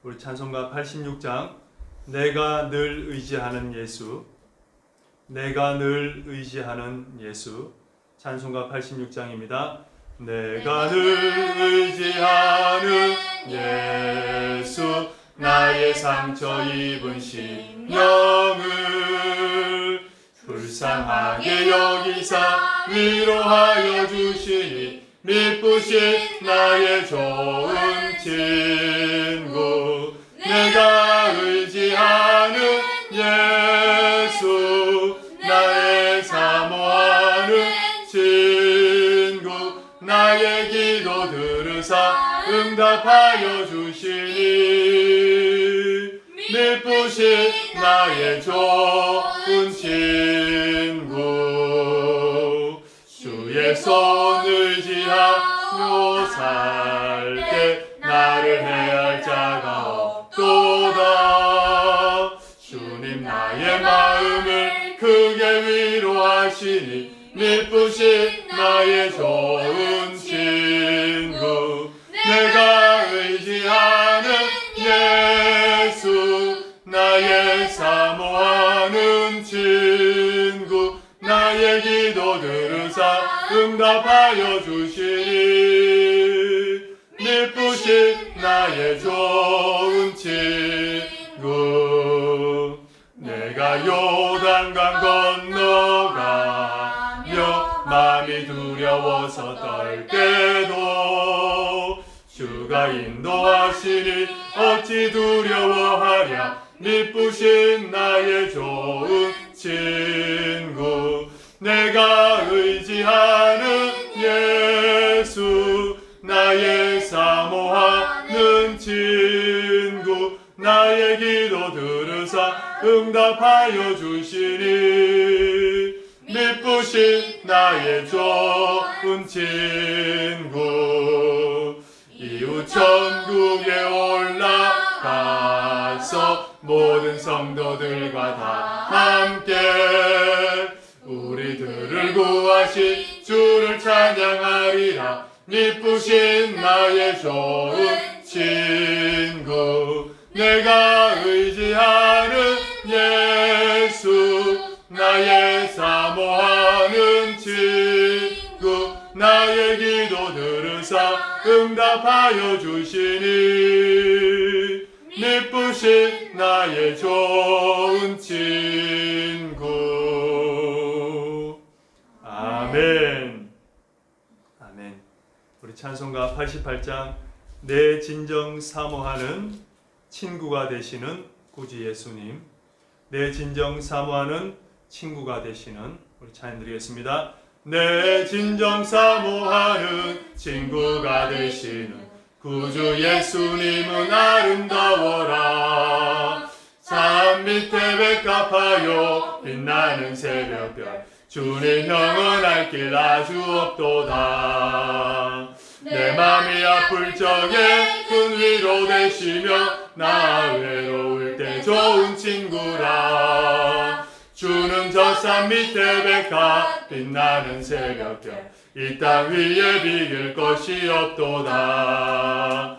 우리 찬송가 86장 내가 늘 의지하는 예수, 내가 늘 의지하는 예수, 찬송가 86장입니다. 내가 늘 의지하는 예수, 나의 상처 입은 심령을 불쌍하게 여기사 위로하여 주시니 미쁘신 나의 좋은 친구, 내가 의지하는 예수, 나의 사모하는 친구, 나의 기도 들으사 응답하여 주시니 미쁘신 나의 좋은 친구, 주의 손 의지하며 살게 나를 해할 자가 없도다. 주님 나의 마음을 크게 위로하시니 미쁘신 나의 좋은 친구, 내가 의지하는 예수, 나의 사모하는 친구, 나의 기도 들으사 응답하여 주시니 미쁘신 나의 좋은 친구, 내가 요단강 건너가며 마음이 두려워서 떨 때도 주가 인도하시니 어찌 두려워하랴. 미쁘신 나의 좋은 친구, 내가 의지하는 예수, 나의 사모하는 친구, 나의 기도 들으사 응답하여 주시니 미쁘신 나의 좋은 친구, 이웃 천국에 올라가서 모든 성도들과 다 함께 우리들을 구하신 주를 찬양하리라. 미쁘신 나의 좋은 친구, 내가 의지하는 예수, 나의 사모하는 친구, 나의 기도 들으사 응답하여 주시니 미쁘신 나의 좋은 친구. 아멘. 아멘. 우리 찬송가 88장 내 진정 사모하는 친구가 되시는 구주 예수님, 내 진정 사모하는 친구가 되시는 우리 찬양 드리겠습니다. 내 진정 사모하는 친구가 되시는 구주 예수님은 아름다워라. 산 밑에 백합하여 빛나는 새벽별, 주님 형은 길 아주 없도다. 내 맘이 아플 적에 큰 위로 되시며 나 외로울 때 좋은 친구라. 주는 저 산 밑에 백합 빛나는 새벽별, 이 땅 위에 비길 것이 없도다.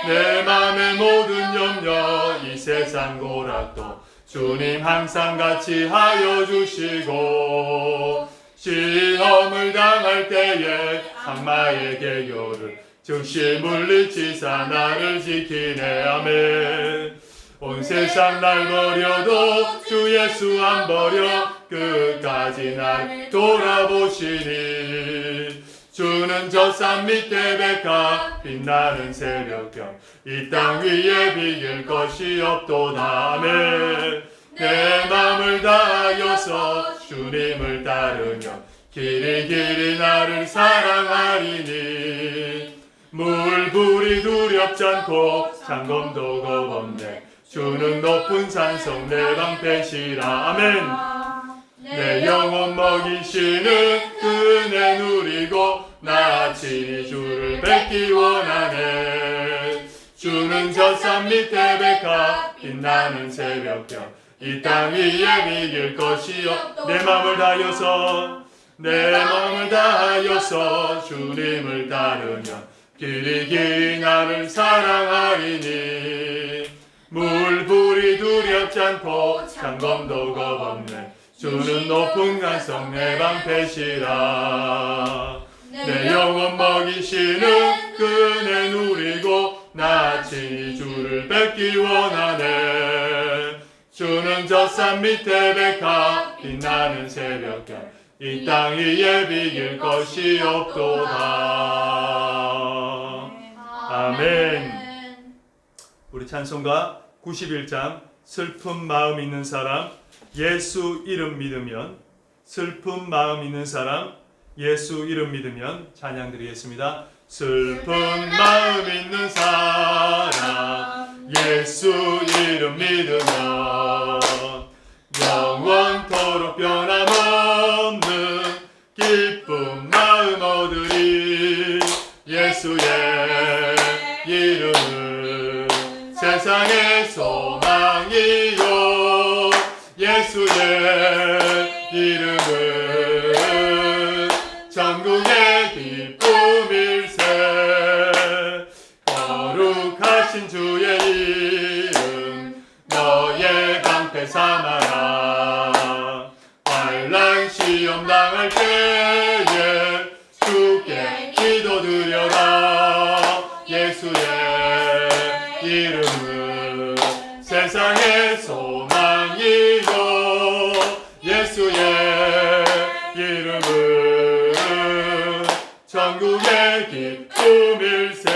내 맘의 모든 염려 이 세상 고락도 주님 항상 같이 하여 주시고, 시험을 당할 때에 악마의 계교를 즉시 물리치사 나를 지키네. 아멘. 온 세상 날 버려도 주 예수 안 버려 끝까지 날 돌아보시니, 주는 저 산 밑에 백합 빛나는 새벽별, 이 땅 위에 비길 것이 없도다. 아멘. 내 맘을 다하여서 주님을 따르며 길이 나를 사랑하리니, 물불이 두렵지 않고 장검도 겁없네. 주는 높은 산성 내 방패시라. 아멘. 내 영혼 먹이시는 그 은혜 누리고 나 친히 주를 뵙기 원하네. 주는 저 산 밑에 백합 빛나는 새벽별, 이 땅 위에 비길 것이 없. 내 마음을 다하여서 주님을 따르며 길이 나를 사랑하리니, 않고 창검도 겁없네 주는 높은 간성 내 방패시라 내 영혼 먹이시는 그 은혜 누리고 나 친히 주를 뵙기 원하네 주는 저 산 밑에 백합 빛나는 새벽별 이 땅 위에 비길 것이 없도다. 아멘. 우리 찬송가 91장 슬픈 마음 있는 사람 예수 이름 믿으면 슬픈 마음 있는 사람 예수 이름 믿으면 찬양 드리겠습니다. 슬픈 마음 있는 사람 예수 이름 믿으면 영원토록 변함없는 기쁜 마음 얻으리 예수의 이름은 세상의 소망이요 예수의 이름은 천국의 기쁨일세 거룩하신 주의 이름 너의 방패 삼아라 환난 시험 당할 때에 주께 기도드려라 예수의 이름은 세상의 소망이요 예수의 이름은 천국의 기쁨일세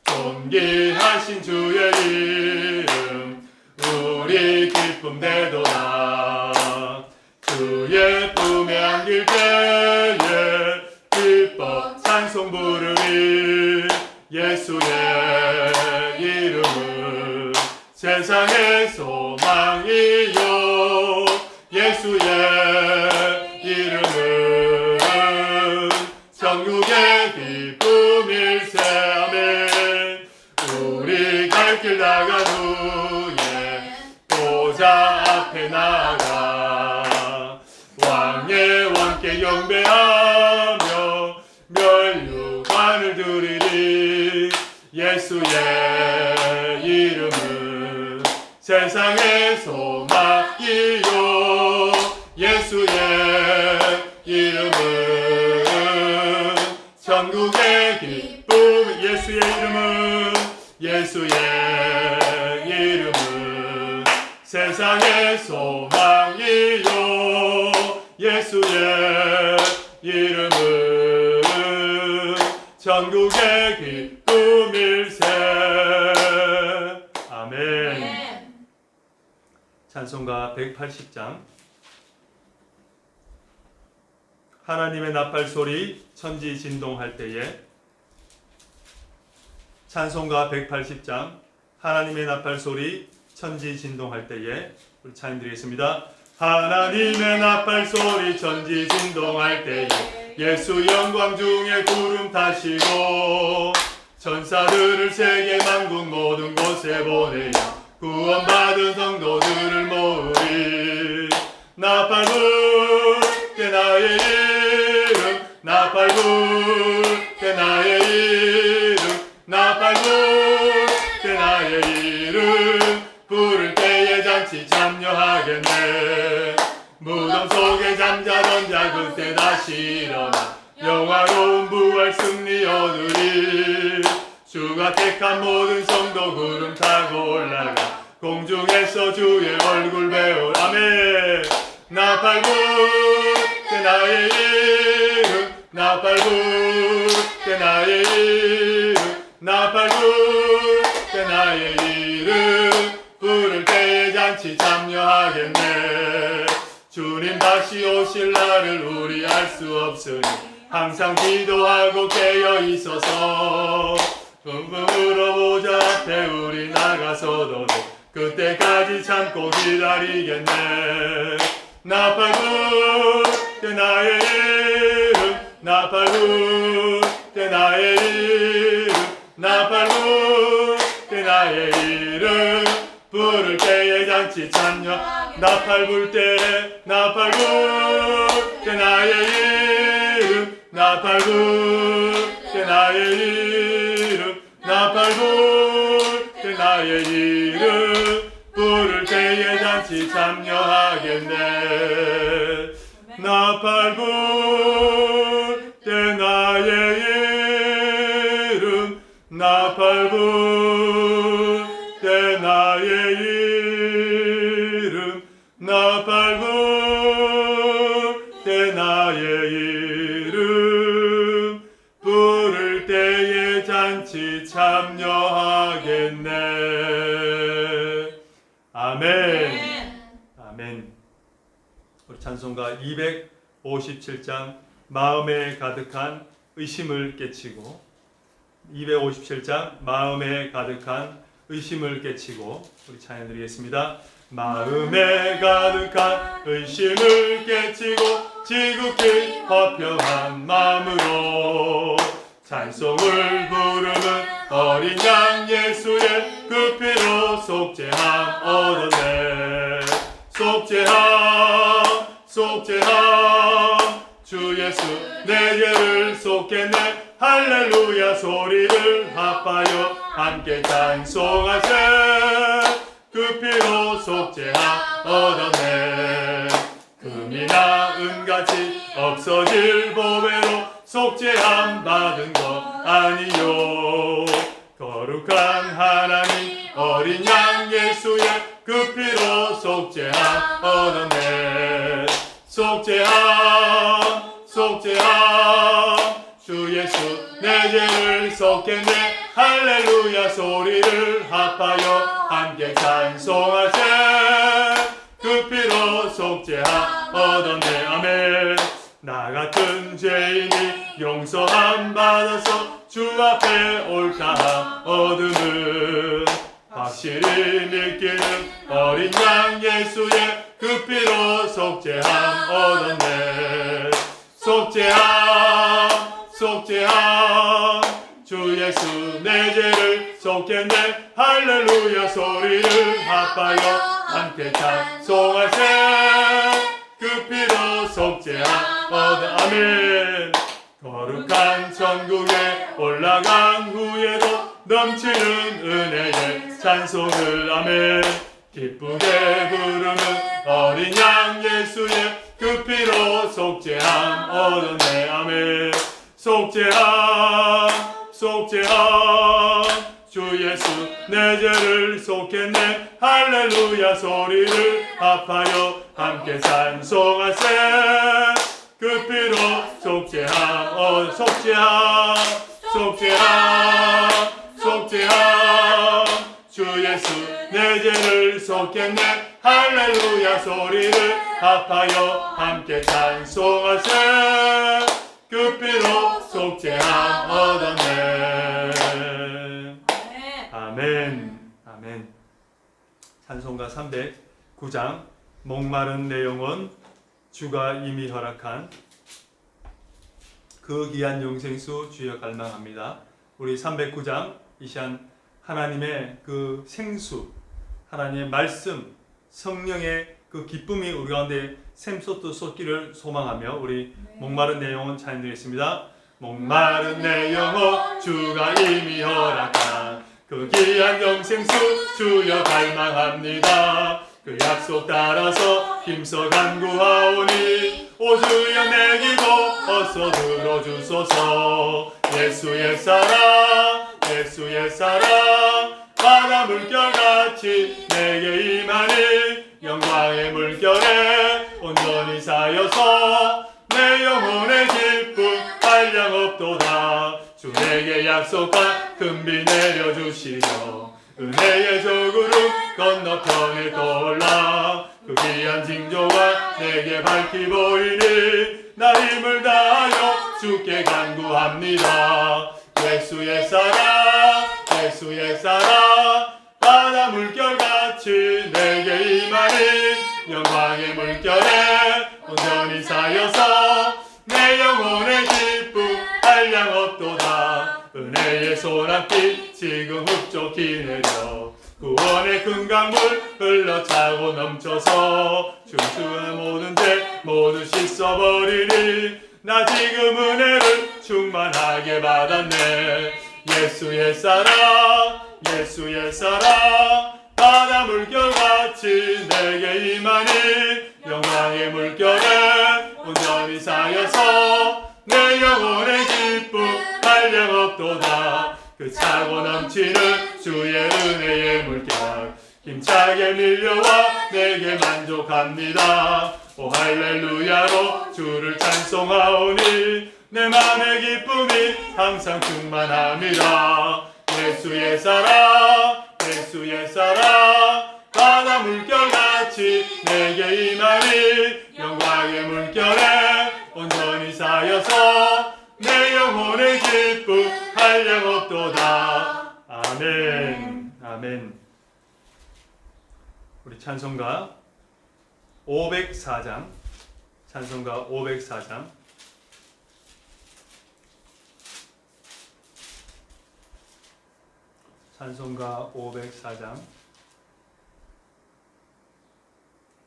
존귀하신 주의 이름 우리 기쁨 되도다 주의 품에 안길 때에 기뻐 찬송 부르리 예수의 이름은 세상의 소망이요 예수의 이름은 천국의 기쁨일세 아멘 우리 갈 길 나간 후에 보좌 앞에 나가 왕의 왕께 경배하며 멸류관을 드리리 예수의 이름은 세상의 소망이요 예수의 이름은 천국의 기쁨 예수의 이름은 세상의 소망이요 예수의 이름은 천국의 기쁨일세 아멘. 찬송가 180장 하나님의 나팔 소리 천지 진동할 때에 찬송가 180장 하나님의 나팔 소리 천지 진동할 때에 우리 찬양 드리겠습니다. 하나님의 나팔 소리 천지 진동할 때에 예수 영광 중에 구름 타시고 천사들을 세계 만국 모든 곳에 보내어 구원받은 성도들을 모으리 나팔 불 때 나의 이름 나팔 불 때 나의 이름 나팔 불 때 나의 이름 부를 때에 잔치 참여하겠네 무덤 속에 잠자던 자 그때 다시 일어나 영화로운 부활 승리 얻으리 주가 택한 모든 성도 구름 타고 올라가 공중에서 주의 얼굴 배울 아멘 나팔 불 때 나의 이름 나팔 불 때 나의 이름 나팔 불 때 나의 이름 부를 때에 잔치 참여하겠네 주님 다시 오실 날을 우리 알 수 없으니 항상 기도하고 깨어 있어서 물어보자 앞에 우리 나가서도 그때까지 참고 기다리겠네 나팔 불 때 나의 이름 나팔 불 때 나의 이름 나팔 불 때 나의 이름 부를 때에 잔치 참여 나팔 불 때 나팔 불 때 나의 이름 나팔 불 때 나의 이름 나팔 불 때 나의 이름 부를 참여하겠네. 나팔불 때 나의 이름 나팔불 때 나의 이름 나팔불 때 나의 이름 부를 때에 잔치 참여하겠네. 아멘. 아멘. 우리 찬송가 257장 마음에 가득한 의심을 깨치고 257장 마음에 가득한 의심을 깨치고 우리 찬양 드리겠습니다. 마음에 가득한 의심을 깨치고 지극히 화평한 마음으로 찬송을 부르는 어린 양 예수의 그 피로 속죄함 얻었네. 속죄함 속죄함 주 예수 내 죄를 속했네. 할렐루야 소리를 합하여 함께 찬송하세. 그 피로 속죄함 얻었네. 금이나 은같이 없어질 보배로 속죄함 받은 것 아니요. 거룩한 하나님 어린 양 예수의 그 피로 속죄함 얻었네. 속죄함 속죄함 주 예수 내 죄를 속했네. 할렐루야 소리를 합하여 함께 찬송하세. 그 피로 속죄함 얻었네. 아멘. 나 같은 죄인이 용서함 받아서 주 앞에 옳다함 얻음은 확실히 믿기는 어린 양 예수의 그 피로 속죄함 얻었네. 속죄함 속죄함 주 예수 내 죄를 속했네. 할렐루야 소리를 합하여 함께 찬송하세. 그 피로 속죄함 얻은 아멘. 거룩한 천국에 올라간 후에도 넘치는 은혜의 찬송을 아멘. 기쁘게 부르는 어린 양 예수의 그 피로 속죄함 얻었네. 아멘. 속죄함 속죄함 주 예수 내 죄를 속했네. 할렐루야 소리를 합하여 함께 찬송하세. 그 피로 속죄함 속죄함 속죄함 속죄함 주 예수 내 죄를 속했네. 할렐루야 소리를 합하여 함께 찬송하세. 그 피로 속죄함 얻었네. 아멘. 아멘. 찬송가 309장 목마른 내 영혼 주가 이미 허락한 그 귀한 영생수 주여 갈망합니다. 우리 309장 이 시간 하나님의 그 생수 하나님의 말씀 성령의 그 기쁨이 우리 가운데 샘솟듯 솟기를 소망하며 우리 목마른 내 영혼 찬양드리겠습니다. 목마른 내 영혼 주가 이미 허락한 그 귀한 영생수 주여 갈망합니다. 그 약속 따라서 힘써 간구하오니 오 주여 내 기도 어서 들어주소서. 예수의 사랑 예수의 사랑 바다 물결같이 내게 임하니 영광의 물결에 온전히 사여서 내 영혼의 기쁨 한량없도다. 주 내게 약속한 금비 내려주시며 은혜의 저구름 건너편에 떠올라 그 귀한 징조가 내게 밝히 보이니 나 힘을 다하여 주께 간구합니다. 예수의 사랑 예수의 사랑 바다 물결같이 내게 임하니 영광의 물결에 온전히 사여서 내 영혼의 기쁨 한량없도다. 은혜의 소낙비 지금 흡족히 내려 구원의 큰 강물 흘러차고 넘쳐서 춤추는 모든 죄 모두 씻어버리니 나 지금 은혜를 충만하게 받았네. 예수의 사랑 예수의 사랑 바다 물결같이 내게 임하니 영광의 물결에 온전히 쌓여서 내 영혼의 기쁨 한량 없도다. 그 차고 넘치는 주의 은혜의 물결 힘차게 밀려와 내게 만족합니다. 오 할렐루야로 주를 찬송하오니 내 맘의 기쁨이 항상 충만함이라. 예수의 사랑 예수의 사랑 바다 물결같이 내게 임하니 영광의 물결에 온전히 쌓여서 내 영혼의 기쁨 한량 없도다. 아멘. 아멘. 우리 찬송가 504장 찬송가 504장 찬송가 504장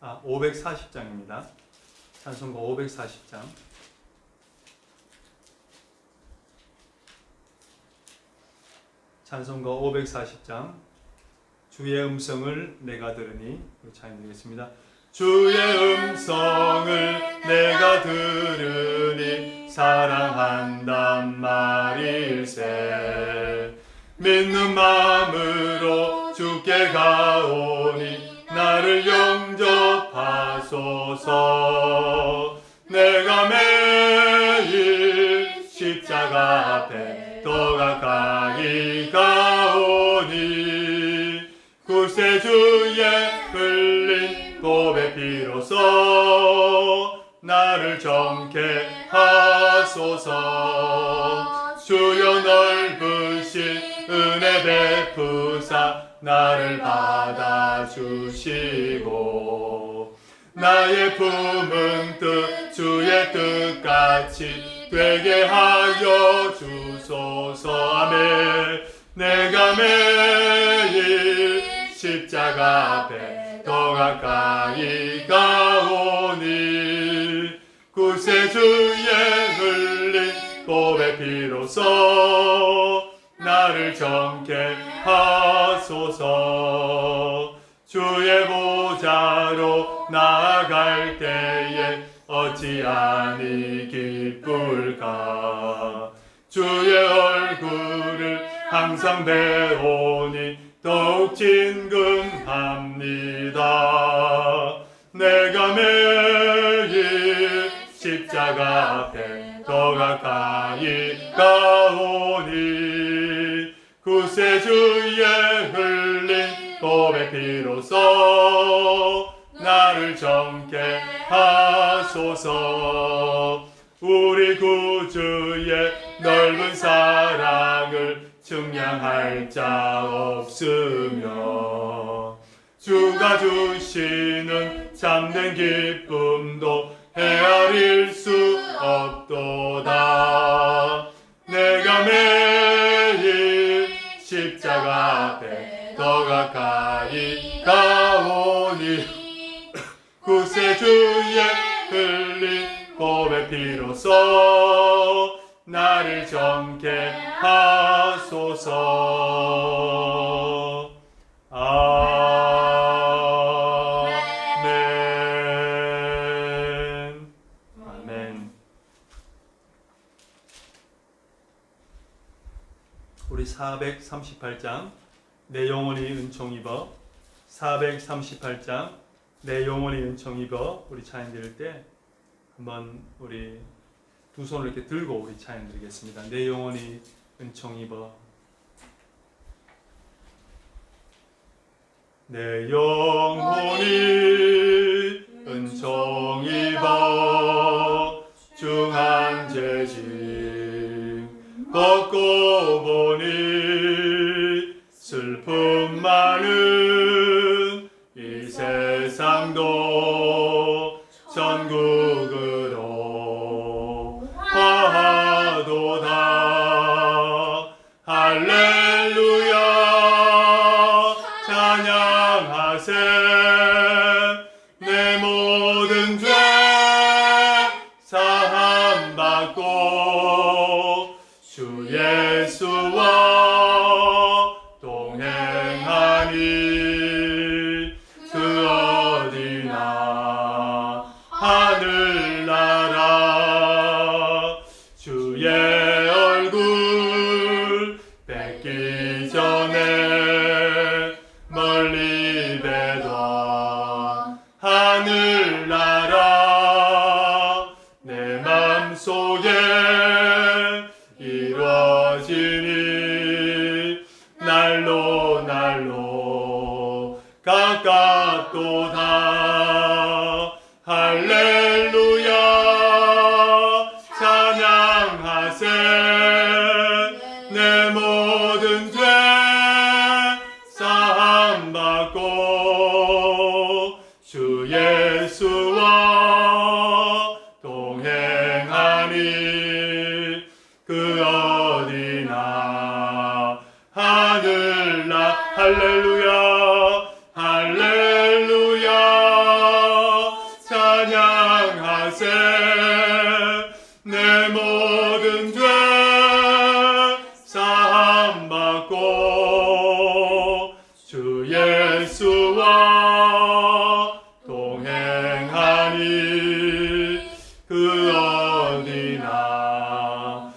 540장입니다. 찬송가 540장 찬송가 540장 주의 음성을 내가 들으니 찬양드리겠습니다. 주의 음성을 내가 들으니 사랑한단 말일세. 믿는 마음으로 주께 가오니 나를 영접하소서. 내가 매일 십자가 앞에 더 가까이 가오니 구세주의 흘린 보배 피로써 나를 정케 하소서. 주여 넓으신 은혜 베푸사 나를 받아주시고 나의 품은 뜻 주의 뜻같이 되게 하여 주소서. 아멘. 내가 매일 십자가 앞에 더 가까이 가오니 구세주의 흘린 보배 피로써 나를 정케 하소서. 주의 보좌로 나아갈 때에 어찌하니 기쁠까. 주의 얼굴을 항상 배우니 더욱 진금합니다. 내가 매일 십자가 앞에 더 가까이 가오니 구세주의 흘린 보배 피로써 나를 정케 하소서. 우리 구주의 넓은 사랑을 측량할 자 없으며 주가 주시는 참된 기쁨도 헤아릴 수 없도다. 내가 매일 십자가 앞에 더 가까이 가오니 구세주의 흘린 보배 피로써 나를 정케 하소서. 아멘. 아멘. 우리 438장 내 영혼이 은총 입어 438장 내 영혼이 은총 입어 우리 찬양 드릴 때 한번 우리 두 손을 이렇게 들고 우리 찬양 드리겠습니다. 내 영혼이 은총 입어 내 영혼이 은총 입어 중한 죄짐 벗고 보니 슬픔 많은 이 세상도 천국으로 화도다. 할렐루야 찬양하세. 내 모든 죄 사함받고 주 예수와 동행하니 이전에 멀리 배던 하늘나라 내 맘속에 이루어지니 날로 날로 가깝도다. 할렐루야 찬양하세. 내 모든 죄 사함받고 주 예수와 동행하니 그 어디나 하늘나. 할렐루야 할렐루야 찬양하세. 내 모든 죄 사함받고 주 예수와 동행하니 그 어디나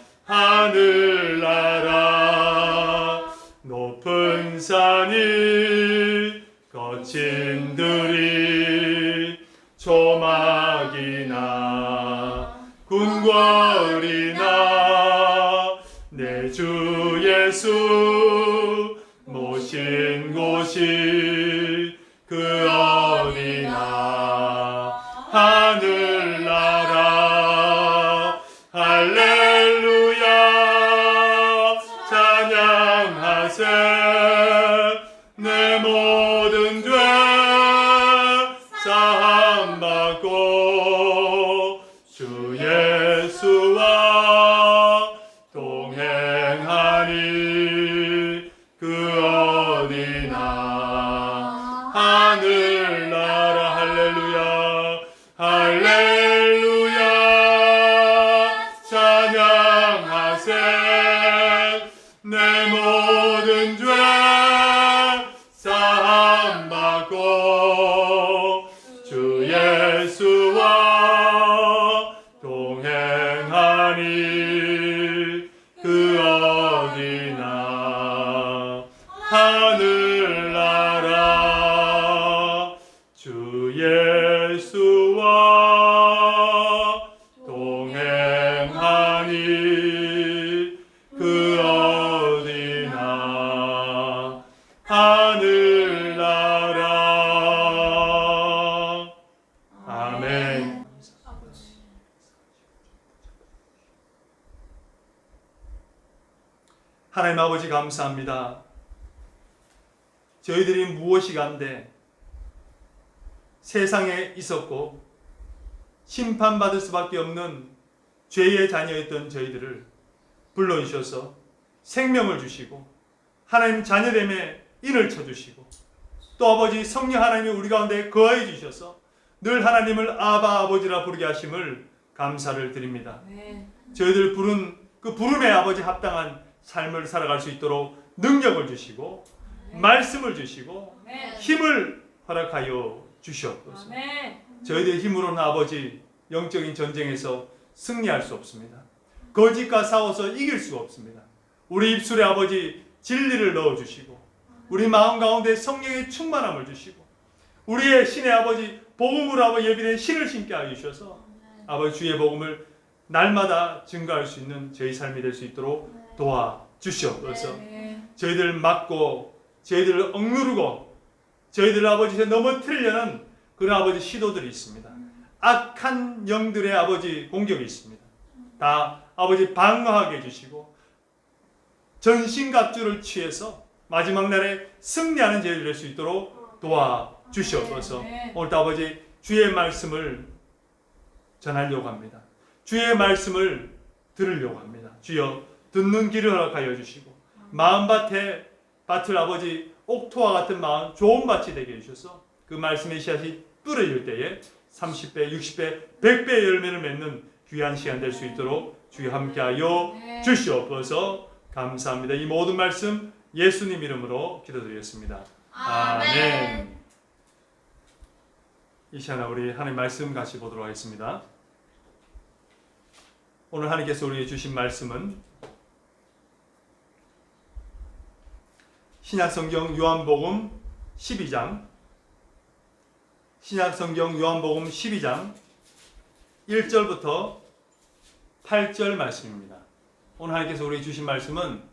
하늘나라. 높은 산이 거친 들이 조막이나 궁궐이나 내 주 예수 모신 곳이 그 어디나 하늘나라. 할렐루야 찬양하세. 내 모든 죄 사함받고 주 예수와 동행하니 그 어디나 하늘나라. 할렐루야 할렐루야 찬양하세. 내 모든 죄 사함받고 주 예수와 동행하니 그 어디나 하늘나라. 주 예수와 동행하니 그 어디나 하늘나라. 아멘. 하나님 아버지 감사합니다. 저희들이 무엇이 간데 세상에 있었고 심판받을 수밖에 없는 죄의 자녀였던 저희들을 불러주셔서 생명을 주시고 하나님 자녀됨에 인을 쳐주시고 또 아버지 성령 하나님이 우리 가운데 거해 주셔서 늘 하나님을 아바 아버지라 부르게 하심을 감사를 드립니다. 저희들 부른 그 부름에 아버지 합당한 삶을 살아갈 수 있도록 능력을 주시고 말씀을 주시고 힘을 허락하여 주시옵소서. 저희들의 힘으로는 아버지 영적인 전쟁에서 승리할 수 없습니다. 거짓과 싸워서 이길 수가 없습니다. 우리 입술에 아버지 진리를 넣어주시고 우리 마음 가운데 성령의 충만함을 주시고 우리의 신의 아버지 복음으로 아버지 예비된 신을 신게 하여 주셔서 아버지 주의 복음을 날마다 증거할 수 있는 저희 삶이 될 수 있도록 도와주시옵소서. 저희들 막고 저희들을 억누르고 저희들 아버지에 넘어뜨리려는 그런 아버지 시도들이 있습니다. 악한 영들의 아버지 공격이 있습니다. 다 아버지 방어하게 해주시고 전신갑주를 취해서 마지막 날에 승리하는 저희들 될 수 있도록 도와주시옵소서. 오늘도 아버지 주의 말씀을 전하려고 합니다. 주의 말씀을 들으려고 합니다. 주여 듣는 길을 허락하여 주시고 마음밭을 아버지 옥토와 같은 마음 좋은 밭이 되게 해주셔서 그 말씀의 씨앗이 뿌려질 때에 30배, 60배, 100배의 열매를 맺는 귀한 시간 될 수 있도록 주여 함께하여 주시옵소서. 감사합니다. 이 모든 말씀 예수님 이름으로 기도드리겠습니다. 아멘. 이 시간에 우리 하나님 말씀 같이 보도록 하겠습니다. 오늘 하나님께서 우리에게 주신 말씀은 신약성경 요한복음 12장, 신약성경 요한복음 12장 1절부터 8절 말씀입니다. 오늘 하나님께서 우리에게 주신 말씀은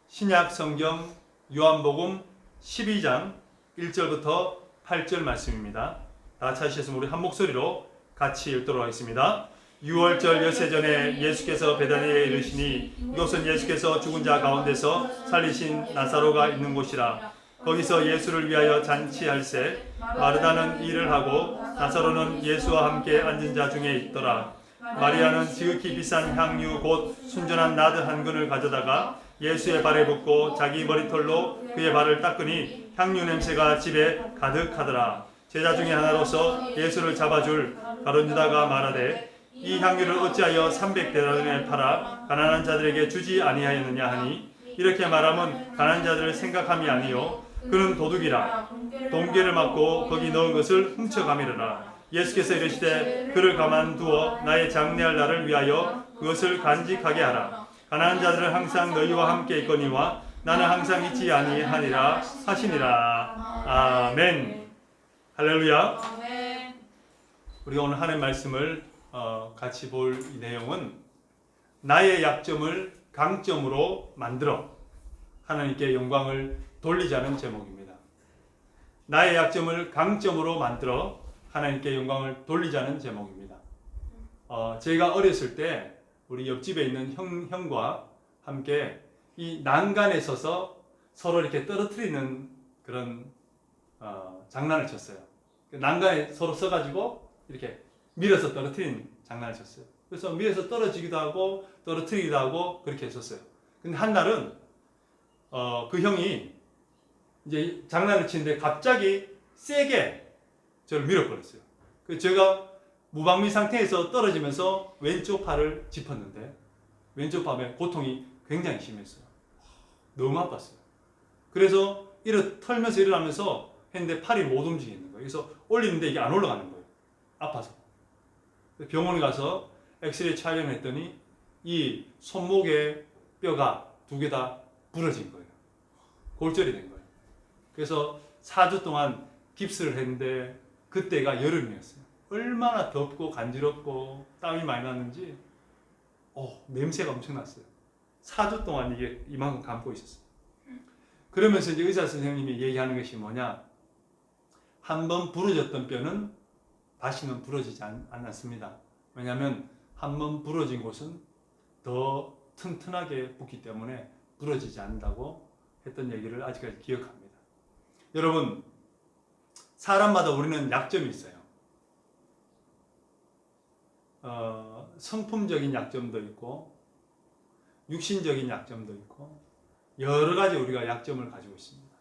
신약성경 요한복음 12장 1절부터 8절 말씀입니다. 다 같이 하시겠으면 우리 한 목소리로 같이 읽도록 하겠습니다. 6월절 엿새 전에 예수께서 베다니에 이르시니 이곳은 예수께서 죽은 자 가운데서 살리신 나사로가 있는 곳이라. 거기서 예수를 위하여 잔치할세 마르다는 일을 하고 나사로는 예수와 함께 앉은 자 중에 있더라. 마리아는 지극히 비싼 향유 곧 순전한 나드 한 근을 가져다가 예수의 발에 붓고 자기 머리털로 그의 발을 닦으니 향유 냄새가 집에 가득하더라. 제자 중에 하나로서 예수를 잡아줄 가룟 유다가 말하되 이 향유를 어찌하여 300데나리온에 팔아 가난한 자들에게 주지 아니하였느냐 하니 이렇게 말하면 가난한 자들을 생각함이 아니요 그는 도둑이라. 동계를 맞고 거기 넣은 것을 훔쳐가미르라. 예수께서 이르시되 그를 가만두어 나의 장례할 날을 위하여 그것을 간직하게 하라. 가난한 자들은 항상 너희와 함께 있거니와 나는 항상 있지 아니하니라 하시니라. 아멘. 할렐루야. 우리가 오늘 하나님의 말씀을 같이 볼 이 내용은 나의 약점을 강점으로 만들어 하나님께 영광을 돌리자는 제목입니다. 나의 약점을 강점으로 만들어 하나님께 영광을 돌리자는 제목입니다. 제가 어렸을 때 우리 옆집에 있는 형과 함께 이 난간에 서서 서로 이렇게 떨어뜨리는 그런 장난을 쳤어요. 난간에 서로 서가지고 이렇게 밀어서 떨어뜨리는 장난을 쳤어요. 그래서 밀어서 떨어지기도 하고 떨어뜨리기도 하고 그렇게 했었어요. 근데 한 날은 그 형이 이제 장난을 치는데 갑자기 세게 저를 밀어버렸어요. 그래서 제가 무방비 상태에서 떨어지면서 왼쪽 팔을 짚었는데 왼쪽 팔에 고통이 굉장히 심했어요. 너무 아팠어요. 그래서 털면서 일어나면서 했는데 팔이 못 움직이는 거예요. 그래서 올리는데 이게 안 올라가는 거예요. 아파서. 병원에 가서 엑스레이 촬영을 했더니 이 손목의 뼈가 2개 다 부러진 거예요. 골절이 된 거예요. 그래서 4주 동안 깁스를 했는데 그때가 여름이었어요. 얼마나 덥고 간지럽고 땀이 많이 났는지 냄새가 엄청 났어요. 4주 동안 이게 이만큼 감고 있었어요. 그러면서 이제 의사 선생님이 얘기하는 것이 뭐냐? 한번 부러졌던 뼈는 다시는 부러지지 않았습니다. 왜냐하면 한번 부러진 곳은 더 튼튼하게 붙기 때문에 부러지지 않는다고 했던 얘기를 아직까지 기억합니다. 여러분, 사람마다 우리는 약점이 있어요. 성품적인 약점도 있고 육신적인 약점도 있고 여러 가지 우리가 약점을 가지고 있습니다.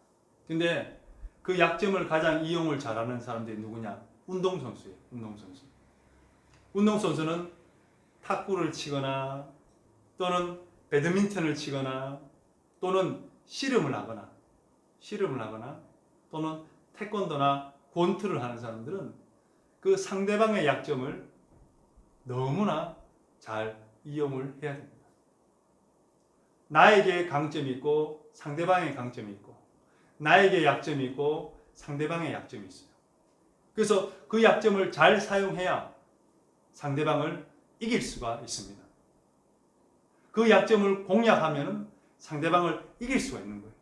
근데 그 약점을 가장 이용을 잘하는 사람들이 누구냐? 운동선수예요. 운동선수. 운동선수는 탁구를 치거나 또는 배드민턴을 치거나 또는 씨름을 하거나 또는 태권도나 권투를 하는 사람들은 그 상대방의 약점을 너무나 잘 이용을 해야 됩니다. 나에게 강점이 있고 상대방의 강점이 있고 나에게 약점이 있고 상대방의 약점이 있어요. 그래서 그 약점을 잘 사용해야 상대방을 이길 수가 있습니다. 그 약점을 공략하면 상대방을 이길 수가 있는 거예요.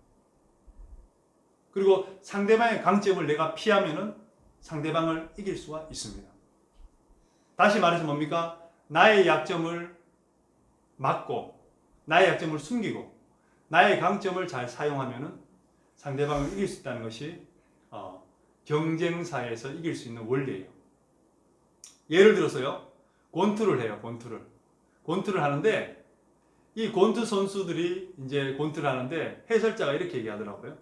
그리고 상대방의 강점을 내가 피하면 상대방을 이길 수가 있습니다. 다시 말해서 뭡니까? 나의 약점을 막고 나의 약점을 숨기고 나의 강점을 잘 사용하면 상대방을 이길 수 있다는 것이 경쟁사에서 이길 수 있는 원리예요. 예를 들어서요, 권투를 해요. 권투를 하는데 이 권투 선수들이 이제 권투를 하는데 해설자가 이렇게 얘기하더라고요.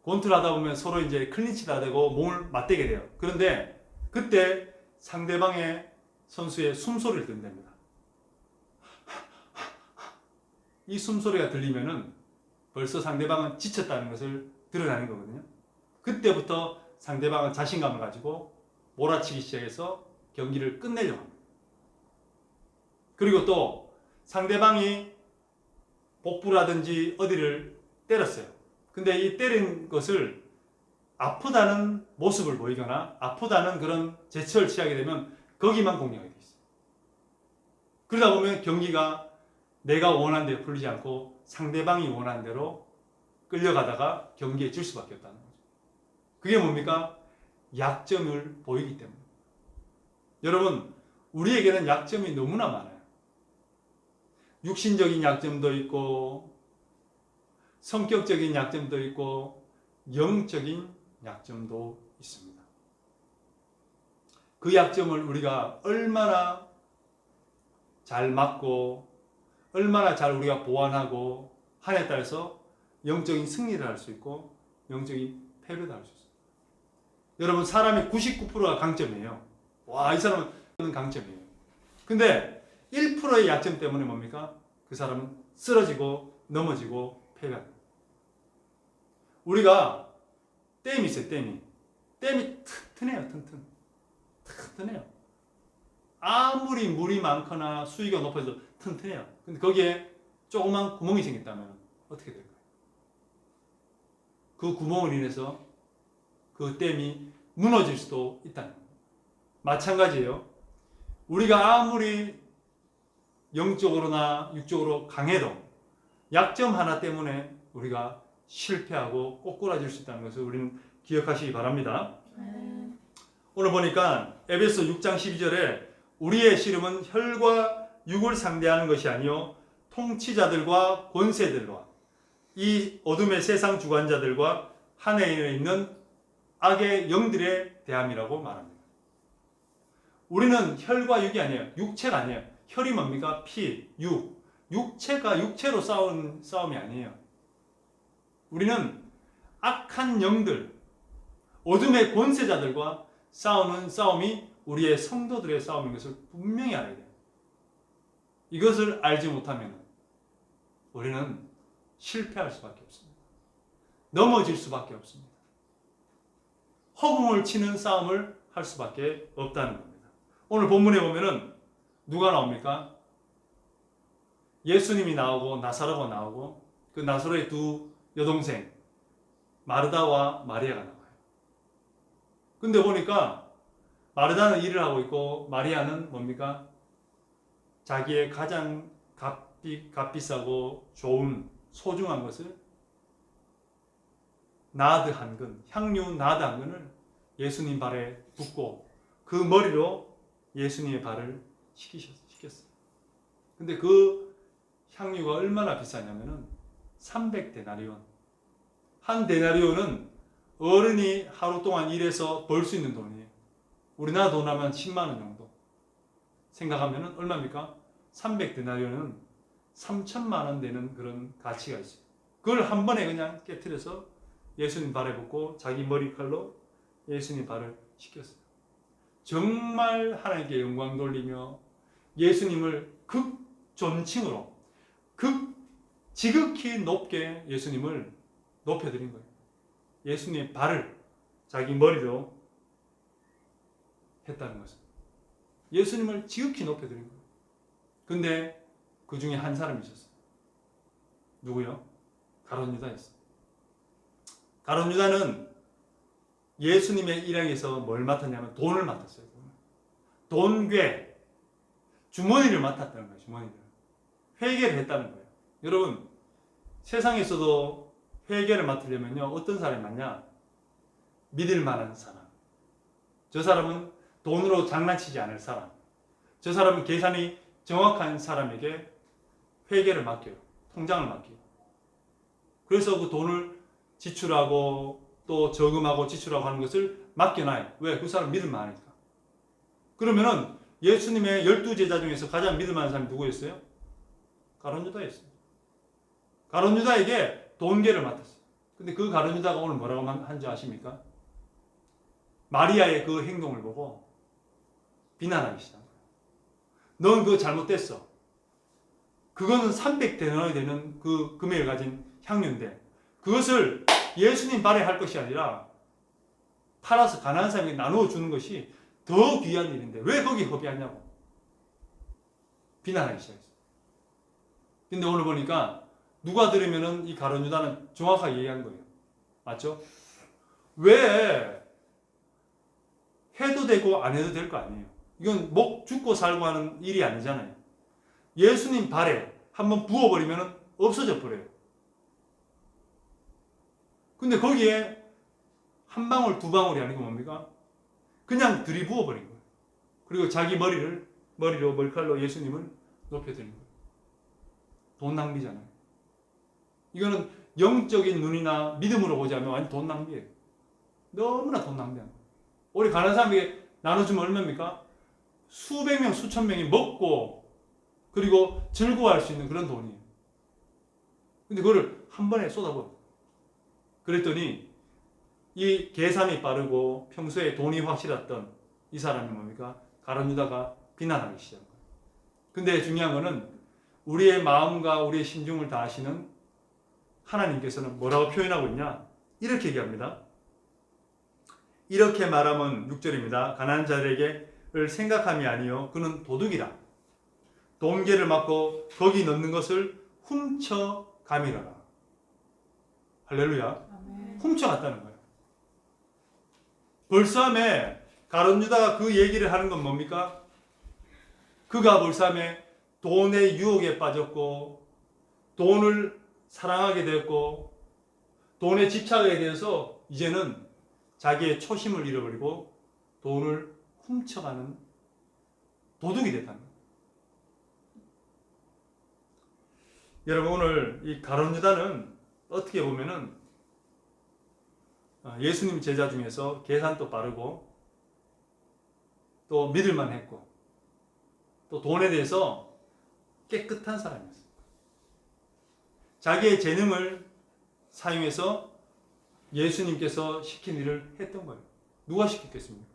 권투를 하다 보면 서로 이제 클린치가 되고 몸을 맞대게 돼요. 그런데 그때 상대방의 선수의 숨소리를 듣는답니다. 이 숨소리가 들리면은 벌써 상대방은 지쳤다는 것을 드러나는 거거든요. 그때부터 상대방은 자신감을 가지고 몰아치기 시작해서 경기를 끝내려고 합니다. 그리고 또 상대방이 복부라든지 어디를 때렸어요. 근데 이 때린 것을 아프다는 모습을 보이거나 아프다는 그런 제스처를 취하게 되면 거기만 공략이 돼 있어요. 그러다 보면 경기가 내가 원하는 대로 풀리지 않고 상대방이 원하는 대로 끌려가다가 경기에 질 수밖에 없다는 거죠. 그게 뭡니까? 약점을 보이기 때문에. 여러분, 우리에게는 약점이 너무나 많아요. 육신적인 약점도 있고 성격적인 약점도 있고 영적인 약점도 있습니다. 그 약점을 우리가 얼마나 잘 막고 얼마나 잘 우리가 보완하고 하냐에 따라서 영적인 승리를 할 수 있고 영적인 패배도 할 수 있어요. 여러분, 사람의 99%가 강점이에요. 와, 이 사람은 강점이에요. 근데 1%의 약점 때문에 뭡니까? 그 사람은 쓰러지고 넘어지고 패배합니다. 우리가 댐이 있어요. 댐이 튼튼해요. 튼튼해요. 아무리 물이 많거나 수위가 높아져도 튼튼해요. 근데 거기에 조그만 구멍이 생겼다면 어떻게 될까요? 그 구멍을 인해서 그 댐이 무너질 수도 있다는 겁니다. 마찬가지예요. 우리가 아무리 영적으로나 육적으로 강해도 약점 하나 때문에 우리가 실패하고 꼬꾸라질 수 있다는 것을 우리는 기억하시기 바랍니다. 오늘 보니까 에베소 6장 12절에 우리의 씨름은 혈과 육을 상대하는 것이 아니요 통치자들과 권세들과 이 어둠의 세상 주관자들과 하늘에 있는 악의 영들의 대함이라고 말합니다. 우리는 혈과 육이 아니에요. 육체가 아니에요. 혈이 뭡니까? 피, 육. 육체가 육체로 싸우는 싸움이 아니에요. 우리는 악한 영들, 어둠의 권세자들과 싸우는 싸움이 우리의 성도들의 싸움인 것을 분명히 알아야 돼요. 이것을 알지 못하면 우리는 실패할 수밖에 없습니다. 넘어질 수밖에 없습니다. 허공을 치는 싸움을 할 수밖에 없다는 겁니다. 오늘 본문에 보면은 누가 나옵니까? 예수님이 나오고 나사로가 나오고 그 나사로의 두 여동생 마르다와 마리아가 나와요. 근데 보니까 마르다는 일을 하고 있고 마리아는 뭡니까? 자기의 가장 값비싸고 좋은 소중한 것을 나드 한 근, 향유 나드 한 근을 예수님 발에 붓고 그 머리로 예수님의 발을 씻겼어요. 근데 그 향유가 얼마나 비싸냐면은 300데나리온. 한 데나리온은 어른이 하루 동안 일해서 벌 수 있는 돈이에요. 우리나라 돈 하면 10만 원 정도. 생각하면은 얼마입니까? 300데나리온은 3천만 원 되는 그런 가치가 있어요. 그걸 한 번에 그냥 깨트려서 예수님 발에 붓고 자기 머리칼로 예수님 발을 씻겼어요. 정말 하나님께 영광 돌리며 예수님을 극존칭으로 지극히 높게 예수님을 높여드린 거예요. 예수님의 발을 자기 머리로 했다는 것은 예수님을 지극히 높여드린 거예요. 근데 그 중에 한 사람이 있었어요. 누구요? 가룟 유다였어요. 가룟 유다는 예수님의 일행에서 뭘 맡았냐면 돈을 맡았어요. 돈괴, 주머니를 맡았다는 거예요. 주머니를. 회계를 했다는 거예요. 여러분, 세상에서도 회계를 맡으려면요, 어떤 사람이 맞냐? 믿을 만한 사람. 저 사람은 돈으로 장난치지 않을 사람. 저 사람은 계산이 정확한 사람에게 회계를 맡겨요. 통장을 맡겨요. 그래서 그 돈을 지출하고 또 저금하고 지출하고 하는 것을 맡겨놔요. 왜? 그 사람 믿을 만하니까. 그러면은 예수님의 12제자 중에서 가장 믿을 만한 사람이 누구였어요? 가룟 유다였어요. 가룟 유다에게 돈계를 맡았어요. 근데 그 가룟 유다가 오늘 뭐라고 한지 아십니까? 마리아의 그 행동을 보고 비난하기 시작한 거예요. 넌 그거 잘못됐어. 그거는 300데나리 되는 그 금액을 가진 향유인데 그것을 예수님 발에 할 것이 아니라 팔아서 가난한 사람에게 나누어 주는 것이 더 귀한 일인데 왜 거기 허비하냐고 비난하기 시작했어요. 근데 오늘 보니까 누가 들으면은 이 가룟 유다는 정확하게 얘기한 거예요. 맞죠? 왜 해도 되고 안 해도 될 거 아니에요. 이건 목 죽고 살고 하는 일이 아니잖아요. 예수님 발에 한번 부어버리면 없어져 버려요. 근데 거기에 한 방울 두 방울이 아니고 뭡니까? 그냥 들이부어버린 거예요. 그리고 자기 머리로 머리칼로 예수님을 높여드린 거예요. 돈 낭비잖아요. 이거는 영적인 눈이나 믿음으로 보자면 완전 돈 낭비예요. 너무나 돈 낭비하는 거예요. 우리 가난한 사람에게 나눠주면 얼마입니까? 수백 명, 수천 명이 먹고 그리고 즐거워할 수 있는 그런 돈이에요. 근데 그거를 한 번에 쏟아버려. 그랬더니 이 계산이 빠르고 평소에 돈이 확실했던 이 사람이 뭡니까? 가룟 유다가 비난하기 시작한 거예요. 근데 중요한 거는 우리의 마음과 우리의 심중을 다 아시는 하나님께서는 뭐라고 표현하고 있냐? 이렇게 얘기합니다. 이렇게 말하면 6절입니다. 가난한 자들에게를 생각함이 아니요 그는 도둑이라. 돈계를 맞고 거기 넣는 것을 훔쳐 가미라라. 할렐루야. 아멘. 훔쳐갔다는 거예요. 벌써함에 가룟 유다가 그 얘기를 하는 건 뭡니까? 그가 벌써함에 돈의 유혹에 빠졌고 돈을 사랑하게 되었고 돈에 집착하게 되어서 이제는 자기의 초심을 잃어버리고 돈을 훔쳐가는 도둑이 됐다는 거예요. 여러분 오늘 이 가룟 유다는 어떻게 보면은 예수님 제자 중에서 계산도 빠르고 또 믿을만 했고 또 돈에 대해서 깨끗한 사람이었어요. 자기의 재능을 사용해서 예수님께서 시킨 일을 했던 거예요. 누가 시켰겠습니까?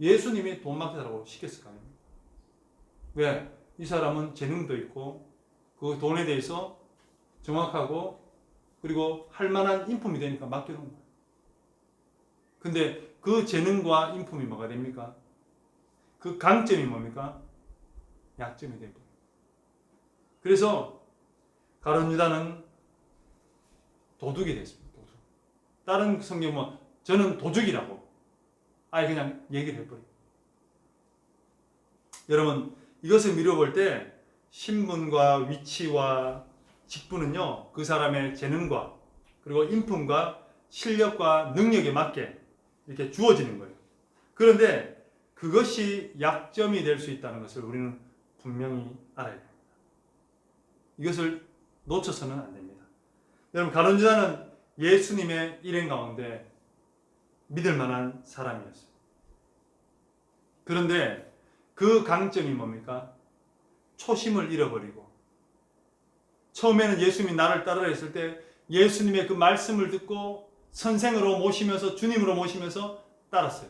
예수님이 돈 맡겨달라고 시켰을 거 아닙니까? 왜? 이 사람은 재능도 있고 그 돈에 대해서 정확하고 그리고 할 만한 인품이 되니까 맡겨놓은 거예요. 근데 그 재능과 인품이 뭐가 됩니까? 그 강점이 뭡니까? 약점이 되고. 그래서 가룟 유다는 도둑이 됐습니다. 도둑. 다른 성경은 저는 도둑이라고 아예 그냥 얘기를 해버려요. 여러분 이것을 미뤄볼 때 신분과 위치와 직분은요 그 사람의 재능과 그리고 인품과 실력과 능력에 맞게 이렇게 주어지는 거예요. 그런데 그것이 약점이 될 수 있다는 것을 우리는 분명히 알아야 됩니다. 이것을 놓쳐서는 안 됩니다. 여러분 가룟 유다는 예수님의 일행 가운데 믿을 만한 사람이었어요. 그런데 그 강점이 뭡니까? 초심을 잃어버리고 처음에는 예수님이 나를 따르라 했을 때 예수님의 그 말씀을 듣고 선생으로 모시면서 주님으로 모시면서 따랐어요.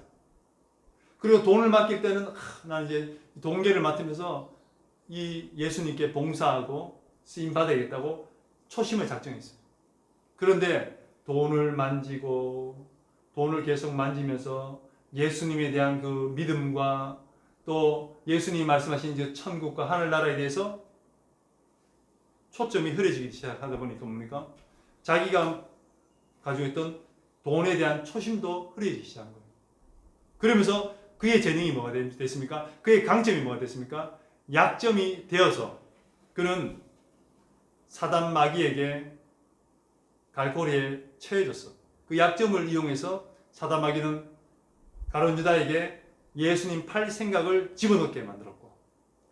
그리고 돈을 맡길 때는 나 이제 동계를 맡으면서 이 예수님께 봉사하고 쓰임 받아야겠다고 초심을 작정했어요. 그런데 돈을 만지고 돈을 계속 만지면서 예수님에 대한 그 믿음과 또 예수님이 말씀하신 그 천국과 하늘나라에 대해서 초점이 흐려지기 시작하다 보니까 뭡니까? 자기가 가지고 있던 돈에 대한 초심도 흐려지기 시작한 거예요. 그러면서 그의 재능이 뭐가 됐습니까? 그의 강점이 뭐가 됐습니까? 약점이 되어서 그는 사단 마귀에게 갈고리에 처해졌어. 그 약점을 이용해서 사단 마귀는 가룟 유다에게 예수님 팔 생각을 집어넣게 만들었고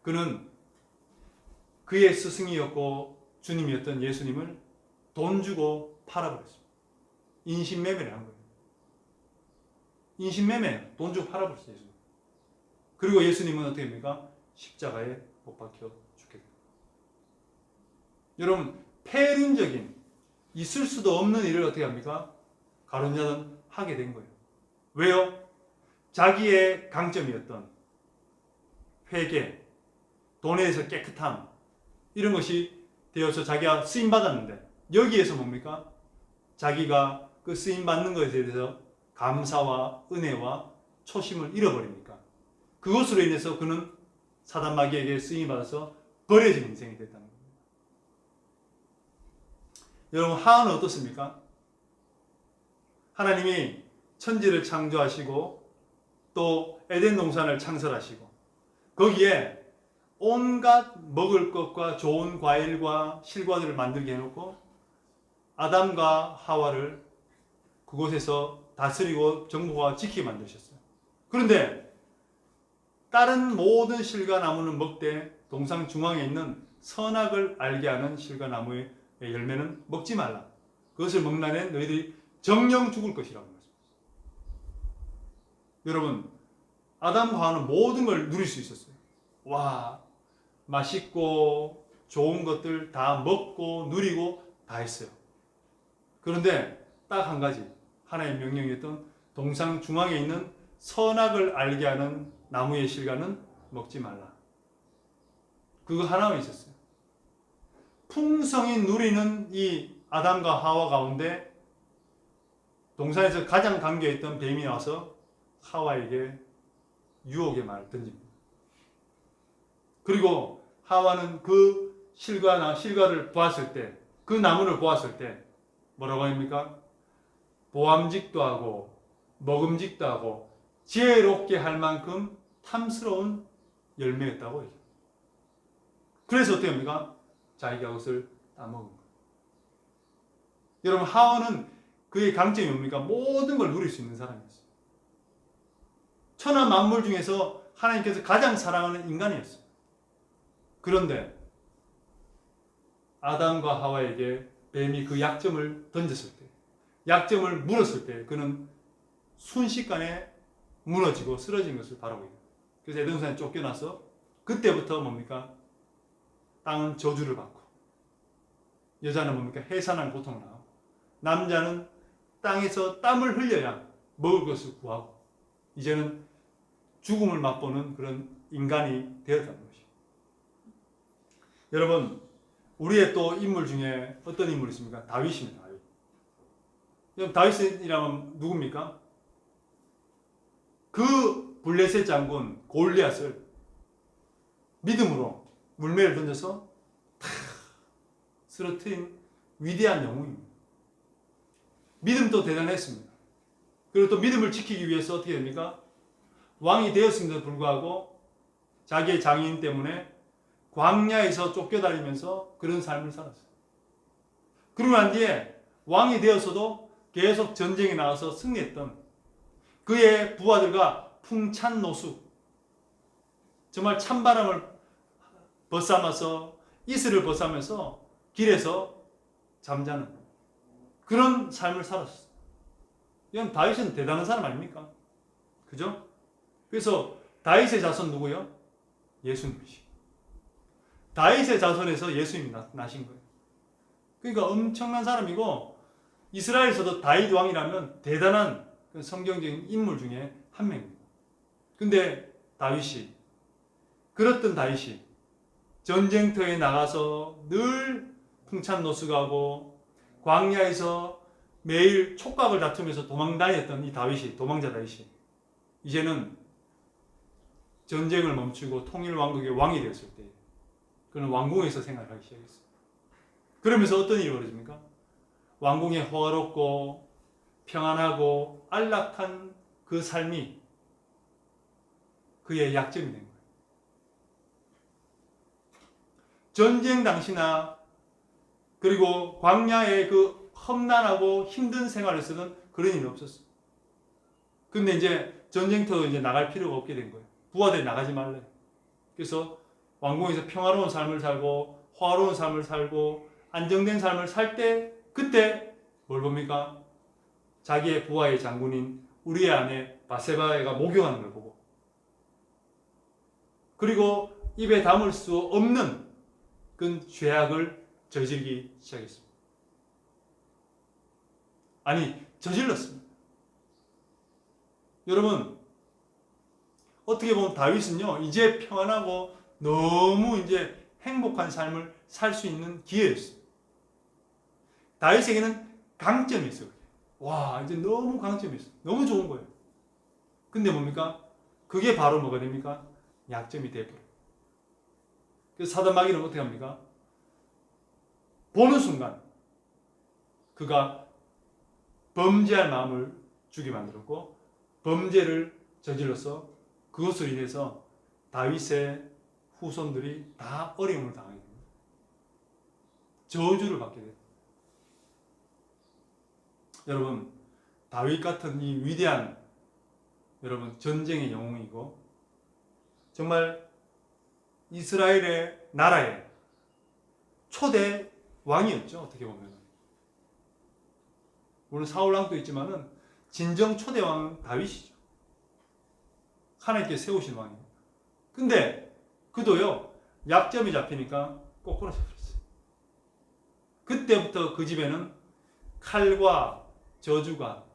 그는 그의 스승이었고 주님이었던 예수님을 돈 주고 팔아버렸습니다. 인신매매를 한 거예요. 인신매매, 돈 주고 팔아버렸어요. 예수님. 그리고 예수님은 어떻게 됩니까? 십자가에 못 박혀 죽게 됩니다. 여러분 폐륜적인 있을 수도 없는 일을 어떻게 합니까? 가룟 유다는 하게 된 거예요. 왜요? 자기의 강점이었던 회개, 돈에 대해서 깨끗함 이런 것이 되어서 자기가 쓰임받았는데 여기에서 뭡니까? 자기가 그 쓰임받는 것에 대해서 감사와 은혜와 초심을 잃어버리니까 그것으로 인해서 그는 사단 마귀에게 쓰임받아서 버려진 인생이 됐다는 겁니다. 여러분 하한은 어떻습니까? 하나님이 천지를 창조하시고 또 에덴 동산을 창설하시고 거기에 온갖 먹을 것과 좋은 과일과 실과들을 만들게 해놓고 아담과 하와를 그곳에서 다스리고 정복하고 지키게 만드셨어요. 그런데 다른 모든 실과 나무는 먹되 동상 중앙에 있는 선악을 알게 하는 실과 나무의 열매는 먹지 말라. 그것을 먹나는 너희들이 정령 죽을 것이라고 말씀하셨어요. 여러분, 아담과 하와는 모든 걸 누릴 수 있었어요. 와, 맛있고 좋은 것들 다 먹고 누리고 다 했어요. 그런데 딱 한 가지, 하나의 명령이었던 동상 중앙에 있는 선악을 알게 하는 나무의 실과는 먹지 말라. 그거 하나만 있었어요. 풍성히 누리는 이 아담과 하와 가운데 동산에서 가장 강조했던 뱀이 와서 하와에게 유혹의 말을 던집니다. 그리고 하와는 그 실과를 보았을 때, 그 나무를 보았을 때 뭐라고 합니까? 보암직도 하고 먹음직도 하고 지혜롭게 할 만큼 탐스러운 열매였다고 해요. 그래서 어떻게 합니까? 자기가 그것을 따먹은 거예요. 여러분, 하와는 그의 강점이 뭡니까? 모든 걸 누릴 수 있는 사람이었어요. 천하 만물 중에서 하나님께서 가장 사랑하는 인간이었어요. 그런데 아담과 하와에게 뱀이 그 약점을 던졌을 때, 약점을 물었을 때 그는 순식간에 무너지고 쓰러진 것을 바라고 있어요. 그래서 에덴 동산에 쫓겨나서 그때부터 뭡니까? 땅은 저주를 받고, 여자는 뭡니까? 해산한 고통을 당하고, 남자는 땅에서 땀을 흘려야 먹을 것을 구하고, 이제는 죽음을 맛보는 그런 인간이 되었다는 것이죠. 여러분, 우리의 또 인물 중에 어떤 인물이 있습니까? 다윗입니다. 다윗. 여러분, 다윗이라면 누굽니까? 그 블레셋 장군 골리앗을 믿음으로 물매를 던져서 쓰러뜨린 위대한 영웅입니다. 믿음도 대단했습니다. 그리고 또 믿음을 지키기 위해서 어떻게 됩니까? 왕이 되었음에도 불구하고 자기의 장인 때문에 광야에서 쫓겨다니면서 그런 삶을 살았어요. 그러고 난 뒤에 왕이 되어서도 계속 전쟁에 나가서 승리했던 그의 부하들과 풍찬노수, 정말 찬바람을 벗삼아서 이슬을 벗삼아서 길에서 잠자는 그런 삶을 살았어요. 이건 다윗은 대단한 사람 아닙니까? 그죠? 그래서 다윗의 자손 누구요? 예수님이시. 다윗의 자손에서 예수님이 나신 거예요. 그러니까 엄청난 사람이고, 이스라엘에서도 다윗 왕이라면 대단한 성경적인 인물 중에 한 명입니다. 근데 다윗이, 그렇던 다윗이 전쟁터에 나가서 늘 풍찬노숙하고 광야에서 매일 촉각을 다투면서 도망다녔던 이 다윗이, 도망자 다윗이 이제는 전쟁을 멈추고 통일왕국의 왕이 되었을 때 그는 왕궁에서 생활을 하기 시작했어요. 그러면서 어떤 일이 벌어집니까? 왕궁에 호화롭고 평안하고 안락한 그 삶이 그의 약점이 된 거예요. 전쟁 당시나 그리고 광야의 그 험난하고 힘든 생활에서는 그런 일이 없었어요. 근데 이제 전쟁터도 이제 나갈 필요가 없게 된 거예요. 부하들이 나가지 말래. 그래서 왕궁에서 평화로운 삶을 살고 화로운 삶을 살고 안정된 삶을 살 때, 그때 뭘 봅니까? 자기의 부하의 장군인 우리의 아내 바세바가 목욕하는 걸 보고, 그리고 입에 담을 수 없는 그 죄악을 저지르기 시작했습니다. 아니, 저질렀습니다. 여러분, 어떻게 보면 다윗은요, 이제 평안하고 너무 이제 행복한 삶을 살 수 있는 기회였어요. 다윗에게는 강점이 있어요. 와, 이제 너무 강점이 있어요. 너무 좋은 거예요. 근데 뭡니까? 그게 바로 뭐가 됩니까? 약점이 되어버려요. 그래서 사단 마귀는 어떻게 합니까? 보는 순간 그가 범죄할 마음을 주게 만들었고 범죄를 저질러서 그것으로 인해서 다윗의 후손들이 다 어려움을 당하게 됩니다. 저주를 받게 됩니다. 여러분, 다윗 같은 이 위대한 여러분 전쟁의 영웅이고 정말 이스라엘의 나라의 초대 왕이었죠. 어떻게 보면 물론 사울 왕도 있지만은 진정 초대 왕은 다윗이죠. 하나님께 세우신 왕이에요. 근데 그도요 약점이 잡히니까 꼬꾸라져 버렸어요. 그때부터 그 집에는 칼과 저주가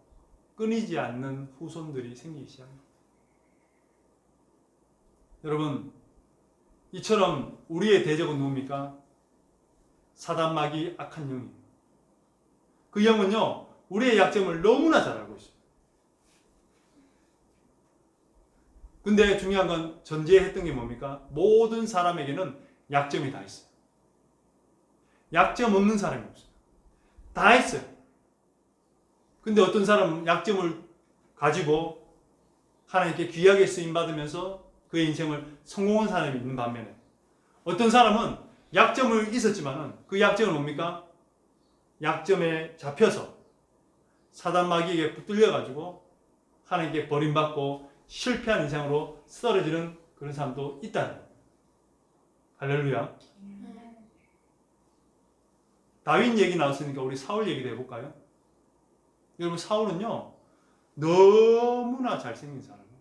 끊이지 않는 후손들이 생기기 시작합니다. 여러분, 이처럼 우리의 대적은 누굽니까? 사단 마귀 악한 영이에요. 그 영은요 우리의 약점을 너무나 잘 알고 있어요. 근데 중요한 건 전제했던 게 뭡니까? 모든 사람에게는 약점이 다 있어요. 약점 없는 사람이 없어요. 다 있어요. 근데 어떤 사람은 약점을 가지고 하나님께 귀하게 쓰임받으면서 그의 인생을 성공한 사람이 있는 반면에 어떤 사람은 약점을 있었지만은 그 약점은 뭡니까? 약점에 잡혀서 사단 마귀에게 붙들려가지고 하나님께 버림받고 실패한 인생으로 쓰러지는 그런 사람도 있다는 거예요. 할렐루야. 다윗 얘기 나왔으니까 우리 사울 얘기도 해볼까요? 여러분 사울은요 너무나 잘생긴 사람이에요.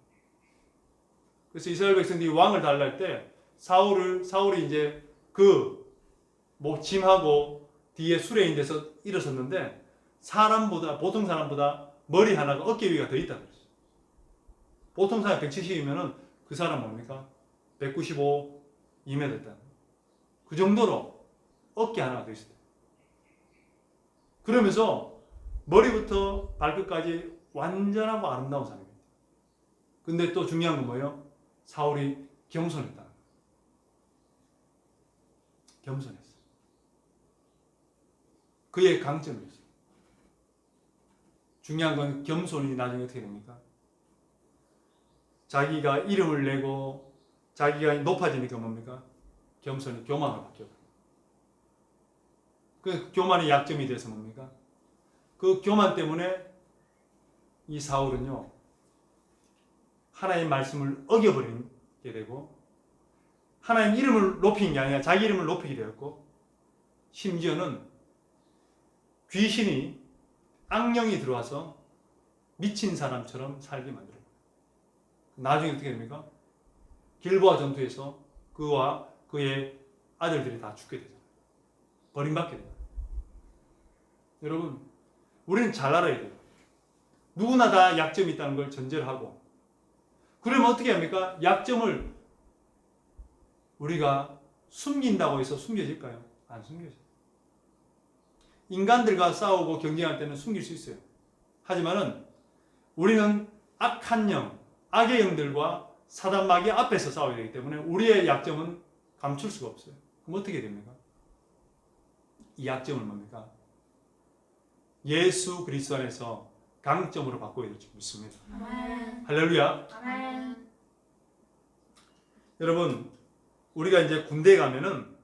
그래서 이스라엘 백성들이 왕을 달라 할 때 사울이 이제 그 짐하고 뒤에 수레인 데서 일어섰는데 보통 사람보다 머리 하나가 어깨 위가 더 있다 그랬어요. 보통 사람 170이면은 그 사람 뭡니까? 195, 2m 됐다. 그 정도로 어깨 하나가 더 있었다. 그러면서 머리부터 발끝까지 완전하고 아름다운 사람입니다. 근데 또 중요한 건 뭐예요? 사울이 겸손했다. 겸손했어. 그의 강점이었어요. 중요한 건 겸손이 나중에 어떻게 됩니까? 자기가 이름을 내고 자기가 높아지니까 뭡니까? 겸손이 교만으로 바뀌어요. 그 교만의 약점이 돼서 뭡니까? 그 교만 때문에 이 사울은요 하나님의 말씀을 어겨버리게 되고 하나님 이름을 높인 게 아니라 자기 이름을 높이게 되었고 심지어는 귀신이 악령이 들어와서 미친 사람처럼 살게 만들어요. 나중에 어떻게 됩니까? 길보아 전투에서 그와 그의 아들들이 다 죽게 되잖아요. 버림받게 돼요. 여러분 우리는 잘 알아야 돼요. 누구나 다 약점이 있다는 걸 전제를 하고 그러면 어떻게 합니까? 약점을 우리가 숨긴다고 해서 숨겨질까요? 안 숨겨져요. 인간들과 싸우고 경쟁할 때는 숨길 수 있어요. 하지만은 우리는 악한 영, 악의 영들과 사단 마귀 앞에서 싸워야 되기 때문에 우리의 약점은 감출 수가 없어요. 그럼 어떻게 됩니까? 이 약점은 뭡니까? 예수 그리스도 안에서 강점으로 바꿔야 될 줄 믿습니다. 아멘. 할렐루야. 아멘. 여러분, 우리가 이제 군대에 가면은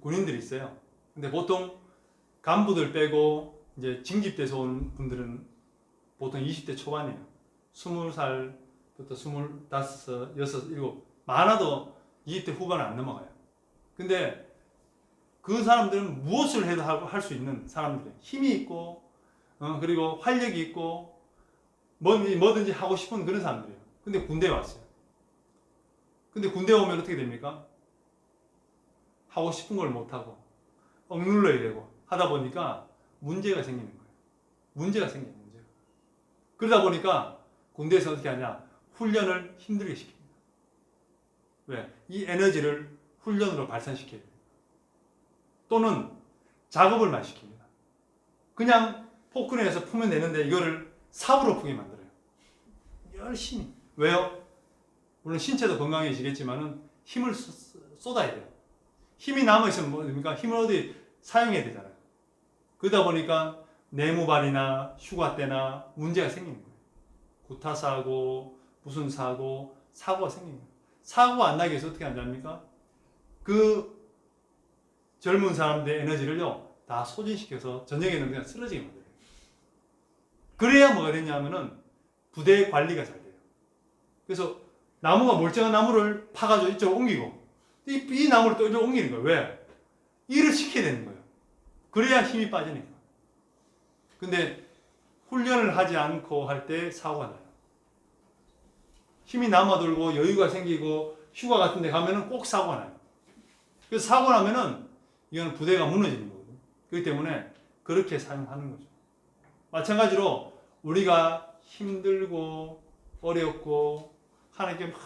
군인들이 있어요. 근데 보통 간부들 빼고 이제 징집돼서 온 분들은 보통 20대 초반이에요. 20살부터 25, 6, 7, 많아도 20대 후반은 안 넘어가요. 근데 그 사람들은 무엇을 해도 할 수 있는 사람들이에요. 힘이 있고, 그리고 활력이 있고, 뭐든지 하고 싶은 그런 사람들이에요. 근데 군대에 왔어요. 근데 군대에 오면 어떻게 됩니까? 하고 싶은 걸 못하고, 억눌러야 되고, 하다 보니까 문제가 생기는 거예요. 문제가 생겨요, 문제가. 그러다 보니까 군대에서 어떻게 하냐? 훈련을 힘들게 시킵니다. 왜? 이 에너지를 훈련으로 발산시켜야 돼요. 또는 작업을 시킵니다. 그냥 포크레인에서 풀면 되는데 이거를 삽으로 푸게 만들어요. 열심히. 왜요? 물론 신체도 건강해지겠지만은 힘을 쏟아야 돼요. 힘이 남아있으면 뭡니까? 힘을 어디 사용해야 되잖아요. 그러다 보니까 내무발이나 휴가 때나 문제가 생기는 거예요. 구타 사고, 무슨 사고, 사고가 생기는 거예요. 사고가 안 나기 위해서 어떻게 한답니까? 그 젊은 사람들의 에너지를요, 다 소진시켜서 저녁에는 그냥 쓰러지게 만들어요. 그래야 뭐가 되냐면은 부대 관리가 잘 돼요. 그래서 나무가 멀쩡한 나무를 파가지고 이쪽으로 옮기고 이 나무를 또 이쪽으로 옮기는 거예요. 왜? 일을 시켜야 되는 거예요. 그래야 힘이 빠지니까. 근데 훈련을 하지 않고 할 때 사고가 나요. 힘이 남아돌고 여유가 생기고 휴가 같은 데 가면은 꼭 사고가 나요. 그래서 사고 나면은 이거는 부대가 무너지는 거거든요. 그렇기 때문에 그렇게 사용하는 거죠. 마찬가지로 우리가 힘들고 어렵고 하나님께 막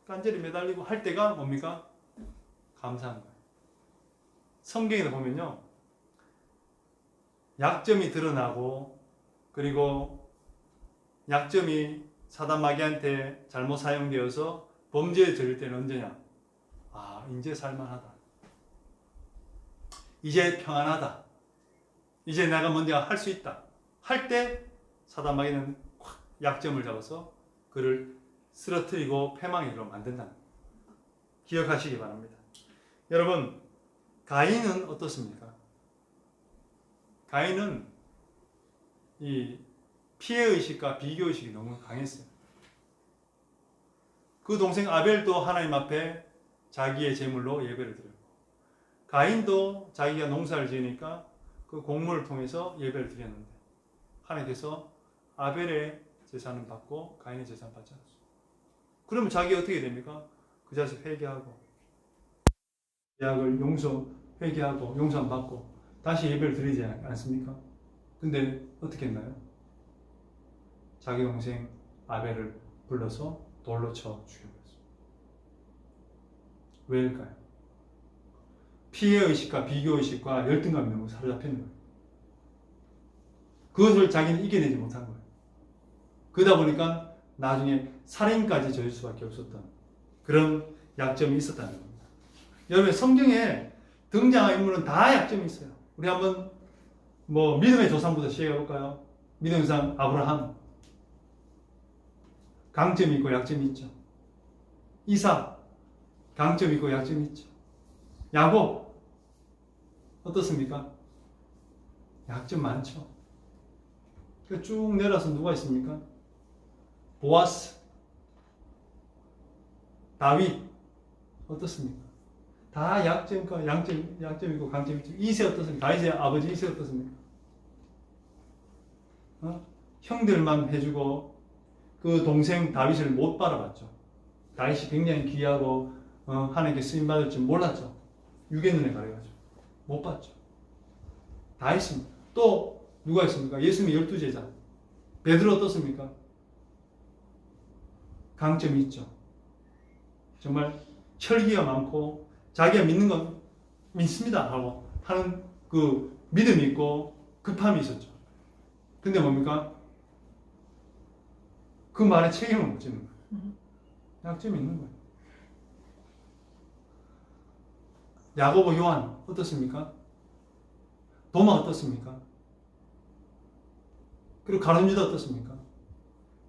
간절히 매달리고 할 때가 뭡니까? 감사한 거예요. 성경에 보면요, 약점이 드러나고 그리고 약점이 사단 마귀한테 잘못 사용되어서 범죄에 저릴 때는 언제냐? 아, 이제 살만하다. 이제 평안하다. 이제 내가 먼저 할 수 있다. 할 때 사단 마귀는 확 약점을 잡아서 그를 쓰러뜨리고 패망으로 만든다는 거예요. 기억하시기 바랍니다. 여러분, 가인은 어떻습니까? 가인은 이 피해의식과 비교의식이 너무 강했어요. 그 동생 아벨도 하나님 앞에 자기의 제물로 예배를 드렸고, 가인도 자기가 농사를 지으니까 그 곡물을 통해서 예배를 드렸는데, 하나님께서 아벨의 제사는 받고 가인의 제사는 받지 않았어요. 그러면 자기가 어떻게 됩니까? 그 자식 회개하고, 죄악을 회개하고 용서를 받고 다시 예배를 드리지 않습니까? 근데 어떻게 했나요? 자기 동생 아벨을 불러서 돌로 쳐 죽여버렸어요. 왜일까요? 피해의식과 비교의식과 열등감 있는 거 사로잡히는 거예요. 그것을 자기는 이겨내지 못한 거예요. 그러다 보니까 나중에 살인까지 저질 수밖에 없었던 그런 약점이 있었다는 겁니다. 여러분, 성경에 등장한 인물은 다 약점이 있어요. 우리 한번 믿음의 조상부터 시작해 볼까요? 믿음의 조상 아브라함, 강점이 있고 약점이 있죠. 이삭, 강점이 있고 약점이 있죠. 야곱, 어떻습니까? 약점 많죠. 쭉 내려서 누가 있습니까? 보아스, 다윗, 어떻습니까? 다 약점과 약점이고 강점이 있죠. 이세 어떻습니까? 다윗의 아버지 이세 어떻습니까? 형들만 해주고 그 동생 다윗을 못 바라봤죠. 다윗이 굉장히 귀하고 하나님께 쓰임받을 줄 몰랐죠. 육의 눈에 가려가지고 못 봤죠. 다 있습니다. 또 누가 있습니까? 예수님의 12제자 베드로 어떻습니까? 강점이 있죠. 정말 혈기가 많고 자기가 믿는 건 믿습니다 하고 하는 그 믿음이 있고 급함이 있었죠. 근데 뭡니까? 그 말에 책임을 못 지는 거예요. 약점이 있는 거예요. 야고보, 요한 어떻습니까? 도마 어떻습니까? 그리고 가룟 유다 어떻습니까?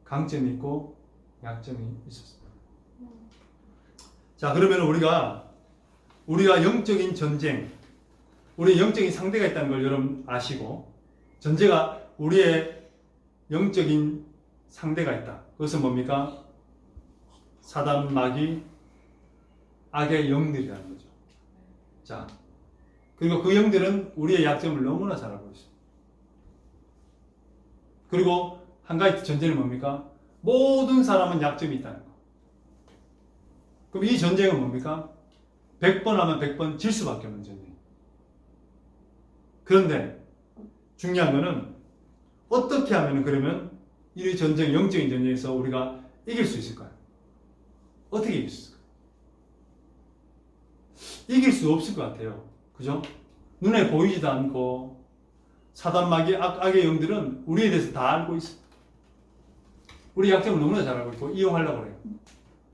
강점이 있고 약점이 있었습니다. 자, 그러면 우리가 영적인 전쟁, 우리 영적인 상대가 있다는 걸 여러분 아시고, 전제가 우리의 영적인 상대가 있다. 그것은 뭡니까? 사단, 마귀, 악의 영들이라는 거죠. 자, 그리고 그 영들은 우리의 약점을 너무나 잘 알고 있어요. 그리고 한 가지 전제는 뭡니까? 모든 사람은 약점이 있다는 거. 그럼 이 전쟁은 뭡니까? 100번 하면 100번 질 수밖에 없는 전쟁. 그런데 중요한 거는 어떻게 하면 그러면 이 전쟁, 영적인 전쟁에서 우리가 이길 수 있을까요? 어떻게 이길 수 있을까요? 이길 수 없을 것 같아요. 그죠? 눈에 보이지도 않고 사단 마귀 악의 영들은 우리에 대해서 다 알고 있어요. 우리 약점을 너무나 잘 알고 있고 이용하려고 해요.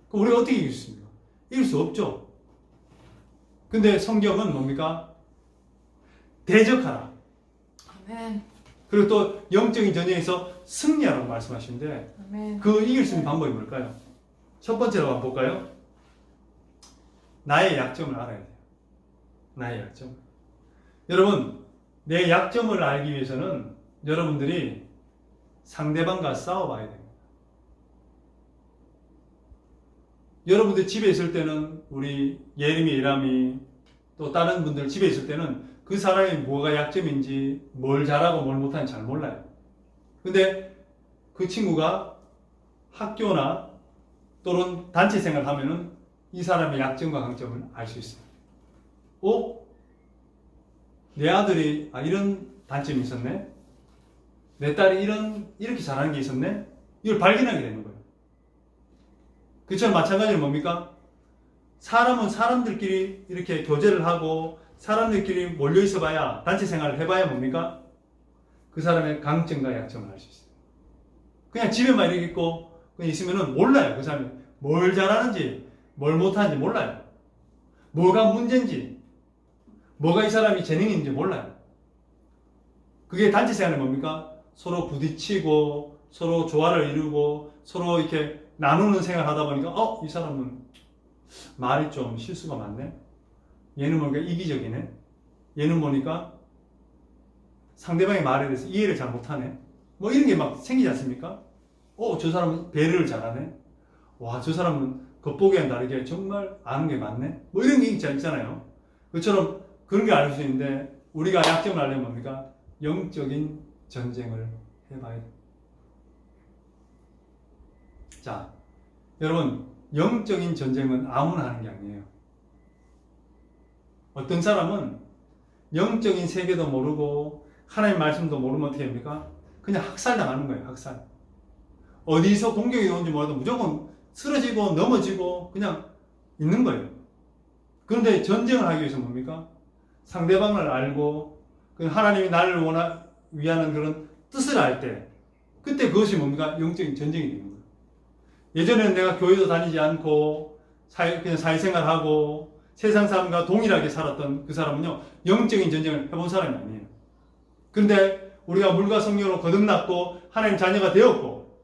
그럼 우리가 어떻게 이길 수 있습니까? 이길 수 없죠. 근데 성경은 뭡니까? 대적하라. 아멘. 그리고 또 영적인 전쟁에서 승리하라고 말씀하시는데 아멘. 그 이길 수 있는 방법이 뭘까요? 첫 번째로 한번 볼까요? 나의 약점을 알아야 돼요. 나의 약점. 여러분, 내 약점을 알기 위해서는 여러분들이 상대방과 싸워봐야 됩니다. 여러분들 집에 있을 때는 우리 예림이, 이람이 또 다른 분들 집에 있을 때는 그 사람이 뭐가 약점인지 뭘 잘하고 뭘 못하는지 잘 몰라요. 근데 그 친구가 학교나 또는 단체 생활을 하면은 이 사람의 약점과 강점을 알 수 있어요. 내 아들이 이런 단점이 있었네? 내 딸이 이렇게 잘하는 게 있었네? 이걸 발견하게 되는 거예요. 그처럼 마찬가지로 뭡니까? 사람은 사람들끼리 이렇게 교제를 하고 사람들끼리 몰려 있어 봐야, 단체 생활을 해봐야 뭡니까? 그 사람의 강점과 약점을 알 수 있어요. 그냥 집에만 이렇게 있고 그냥 있으면은 몰라요. 그 사람이 뭘 잘하는지 뭘 못하는지 몰라요. 뭐가 문제인지, 뭐가 이 사람이 재능인지 몰라요. 그게 단체 생활은 뭡니까? 서로 부딪히고 서로 조화를 이루고 서로 이렇게 나누는 생활을 하다 보니까 이 사람은 말이 좀 실수가 많네. 얘는 뭔가 이기적이네. 얘는 보니까 상대방의 말에 대해서 이해를 잘 못하네. 뭐 이런 게 막 생기지 않습니까? 저 사람은 배려를 잘하네. 와, 저 사람은 겉보기와는 다르게 정말 아는 게 많네. 뭐 이런 게 있잖아요. 그처럼 그런 게 알 수 있는데 우리가 약점을 알려면 뭡니까? 영적인 전쟁을 해봐야 돼요. 자, 여러분, 영적인 전쟁은 아무나 하는 게 아니에요. 어떤 사람은 영적인 세계도 모르고 하나님 말씀도 모르면 어떻게 합니까? 그냥 학살당하는 거예요. 학살. 어디서 공격이 오는지 몰라도 무조건 쓰러지고 넘어지고 그냥 있는 거예요. 그런데 전쟁을 하기 위해서 뭡니까? 상대방을 알고 하나님이 나를 위하는 그런 뜻을 알 때 그때 그것이 뭡니까? 영적인 전쟁이 되는 거예요. 예전에는 내가 교회도 다니지 않고 그냥 사회생활하고 세상 사람과 동일하게 살았던 그 사람은요, 영적인 전쟁을 해본 사람이 아니에요. 그런데 우리가 물과 성령으로 거듭났고 하나님 자녀가 되었고,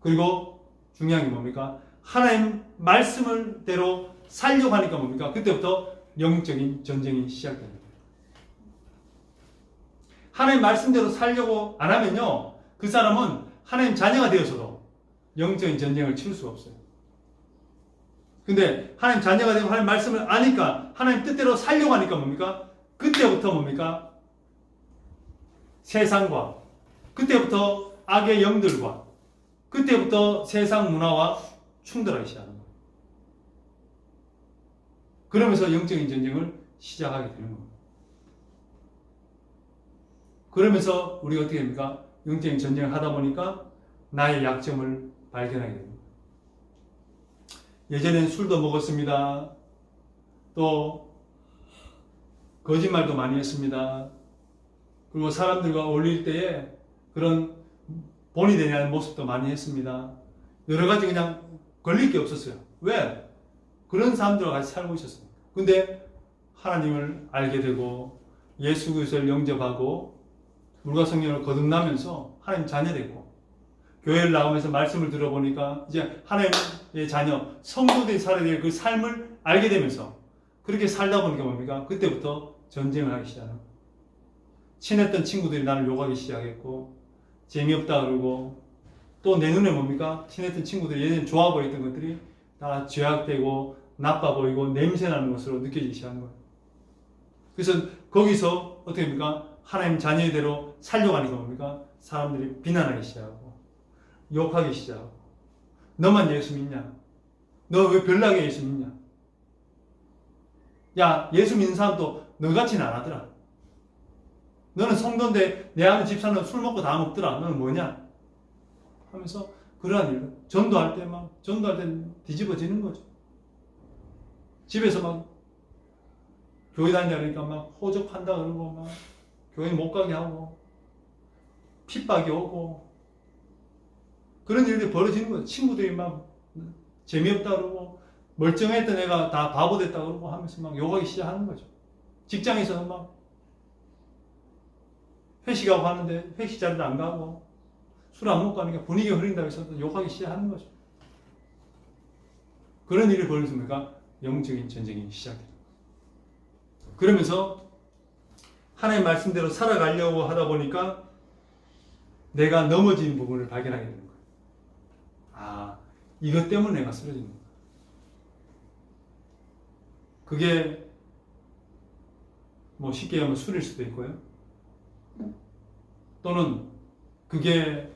그리고 중요한 게 뭡니까? 하나님 말씀을대로 살려고 하니까 뭡니까? 그때부터 영적인 전쟁이 시작됩니다. 하나님 말씀대로 살려고 안 하면요, 그 사람은 하나님 자녀가 되어서도 영적인 전쟁을 치를 수가 없어요. 근데 하나님 자녀가 되고 하나님 말씀을 아니까, 하나님 뜻대로 살려고 하니까 뭡니까? 그때부터 뭡니까? 세상과, 그때부터 악의 영들과, 그때부터 세상 문화와 충돌하기 시작하는 거예요. 그러면서 영적인 전쟁을 시작하게 되는 겁니다. 그러면서 우리가 어떻게 됩니까? 영적인 전쟁을 하다 보니까 나의 약점을 발견하게 됩니다. 예전엔 술도 먹었습니다. 또 거짓말도 많이 했습니다. 그리고 사람들과 어울릴 때에 그런 본이 되냐는 모습도 많이 했습니다. 여러 가지 그냥 걸릴 게 없었어요. 왜? 그런 사람들과 같이 살고 있었습니다. 근데 하나님을 알게 되고 예수 그리스도를 영접하고 물과 성령을 거듭나면서 하나님 자녀 됐고, 교회를 나오면서 말씀을 들어보니까 이제 하나님의 자녀, 성도들이 살아야 될 그 삶을 알게 되면서 그렇게 살다 보니까 뭡니까? 그때부터 전쟁을 하기 시작하는 거예요. 친했던 친구들이 나를 욕하기 시작했고, 재미없다 그러고, 또 내 눈에 뭡니까? 친했던 친구들이 예전에 좋아 보였던 것들이 다 죄악되고 나빠 보이고 냄새나는 것으로 느껴지기 시작한 거예요. 그래서 거기서 어떻게 됩니까? 하나님 자녀대로 살려고 하니까 뭡니까? 사람들이 비난하기 시작하고 욕하기 시작하고, 너만 예수 믿냐? 너 왜 별나게 예수 믿냐? 야, 예수 믿는 사람도 너같이는 안 하더라. 너는 성도인데 내 아는 집사는 술 먹고 다 먹더라. 너는 뭐냐? 하면서 그러한 일로 전도할 때 뒤집어지는 거죠. 집에서 막 교회 다니니까 막 호적한다 그러고 막 교회 못 가게 하고 핍박이 오고 그런 일들이 벌어지는 거예요. 친구들이 막 재미없다 그러고 멀쩡했던 애가 다 바보 됐다 그러고 하면서 막 욕하기 시작하는 거죠. 직장에서는 막 회식하고 하는데 회식 자리도 안 가고 술 안 먹고 하니까 분위기가 흐린다고 해서 욕하기 시작하는 거죠. 그런 일이 벌어집니까? 영적인 전쟁이 시작돼요. 그러면서 하나님 말씀대로 살아가려고 하다 보니까 내가 넘어진 부분을 발견하게 되는 거예요. 아, 이것 때문에 내가 쓰러진 거야. 그게 뭐 쉽게 하면 술일 수도 있고요. 또는 그게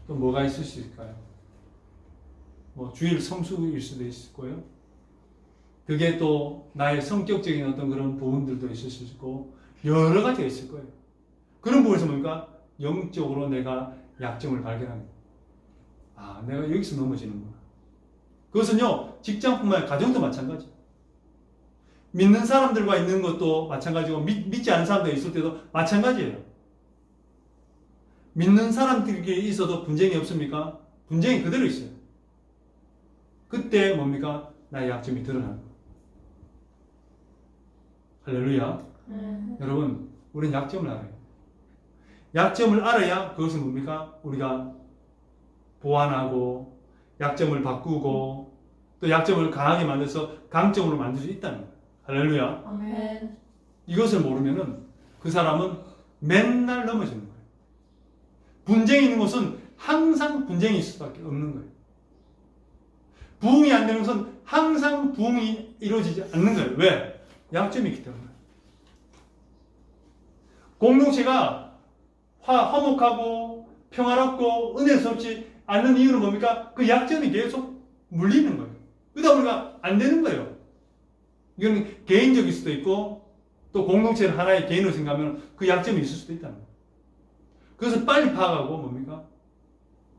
또 뭐가 있을 수 있을까요? 뭐 주일 성수일 수도 있을 거예요. 그게 또 나의 성격적인 어떤 그런 부분들도 있을 수 있고 여러 가지가 있을 거예요. 그런 부분에서 뭡니까? 영적으로 내가 약점을 발견합니다. 아, 내가 여기서 넘어지는구나. 그것은요, 직장뿐만 아니라 가정도 마찬가지. 믿는 사람들과 있는 것도 마찬가지고 믿지 않는 사람들이 있을 때도 마찬가지예요. 믿는 사람들끼리 있어도 분쟁이 없습니까? 분쟁이 그대로 있어요. 그때 뭡니까? 나의 약점이 드러나는 거예요. 할렐루야. 여러분, 우리는 약점을 알아요. 약점을 알아야 그것은 뭡니까? 우리가 보완하고 약점을 바꾸고 또 약점을 강하게 만들어서 강점으로 만들 수 있다는 거예요. 할렐루야. 아멘. 이것을 모르면은 그 사람은 맨날 넘어지는 거예요. 분쟁이 있는 곳은 항상 분쟁이 있을 수밖에 없는 거예요. 부흥이 안 되는 것은 항상 부흥이 이루어지지 않는 거예요. 왜? 약점이 있기 때문에. 공동체가 화목하고 평화롭고 은혜스럽지 않는 이유는 뭡니까? 그 약점이 계속 물리는 거예요. 그러다 보니까 안 되는 거예요. 이건 개인적일 수도 있고 또 공동체는 하나의 개인으로 생각하면 그 약점이 있을 수도 있다는 거예요. 그것을 빨리 파악하고 뭡니까?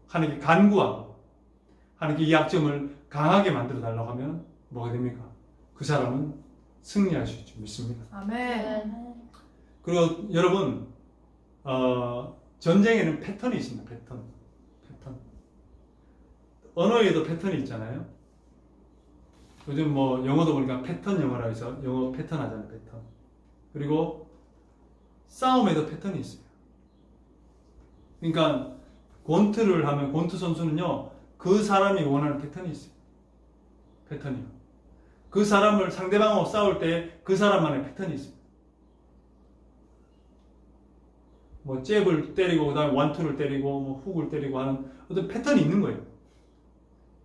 하나님께 간구하고 하나님께 이 약점을 강하게 만들어 달라고 하면 뭐가 됩니까? 그 사람은 승리할 수 있죠. 믿습니다. 아멘. 그리고 여러분 전쟁에는 패턴이 있습니다. 패턴. 언어에도 패턴이 있잖아요. 요즘 뭐 영어도 보니까 패턴 영어라 해서 영어 패턴 하잖아요. 패턴. 그리고 싸움에도 패턴이 있어요. 그러니까 권투를 하면 권투 선수는요, 그 사람이 원하는 패턴이 있어요. 패턴이요. 그 사람을 상대방하고 싸울 때 그 사람만의 패턴이 있어요. 뭐 잽을 때리고 그다음에 원투를 때리고 뭐 훅을 때리고 하는 어떤 패턴이 있는 거예요.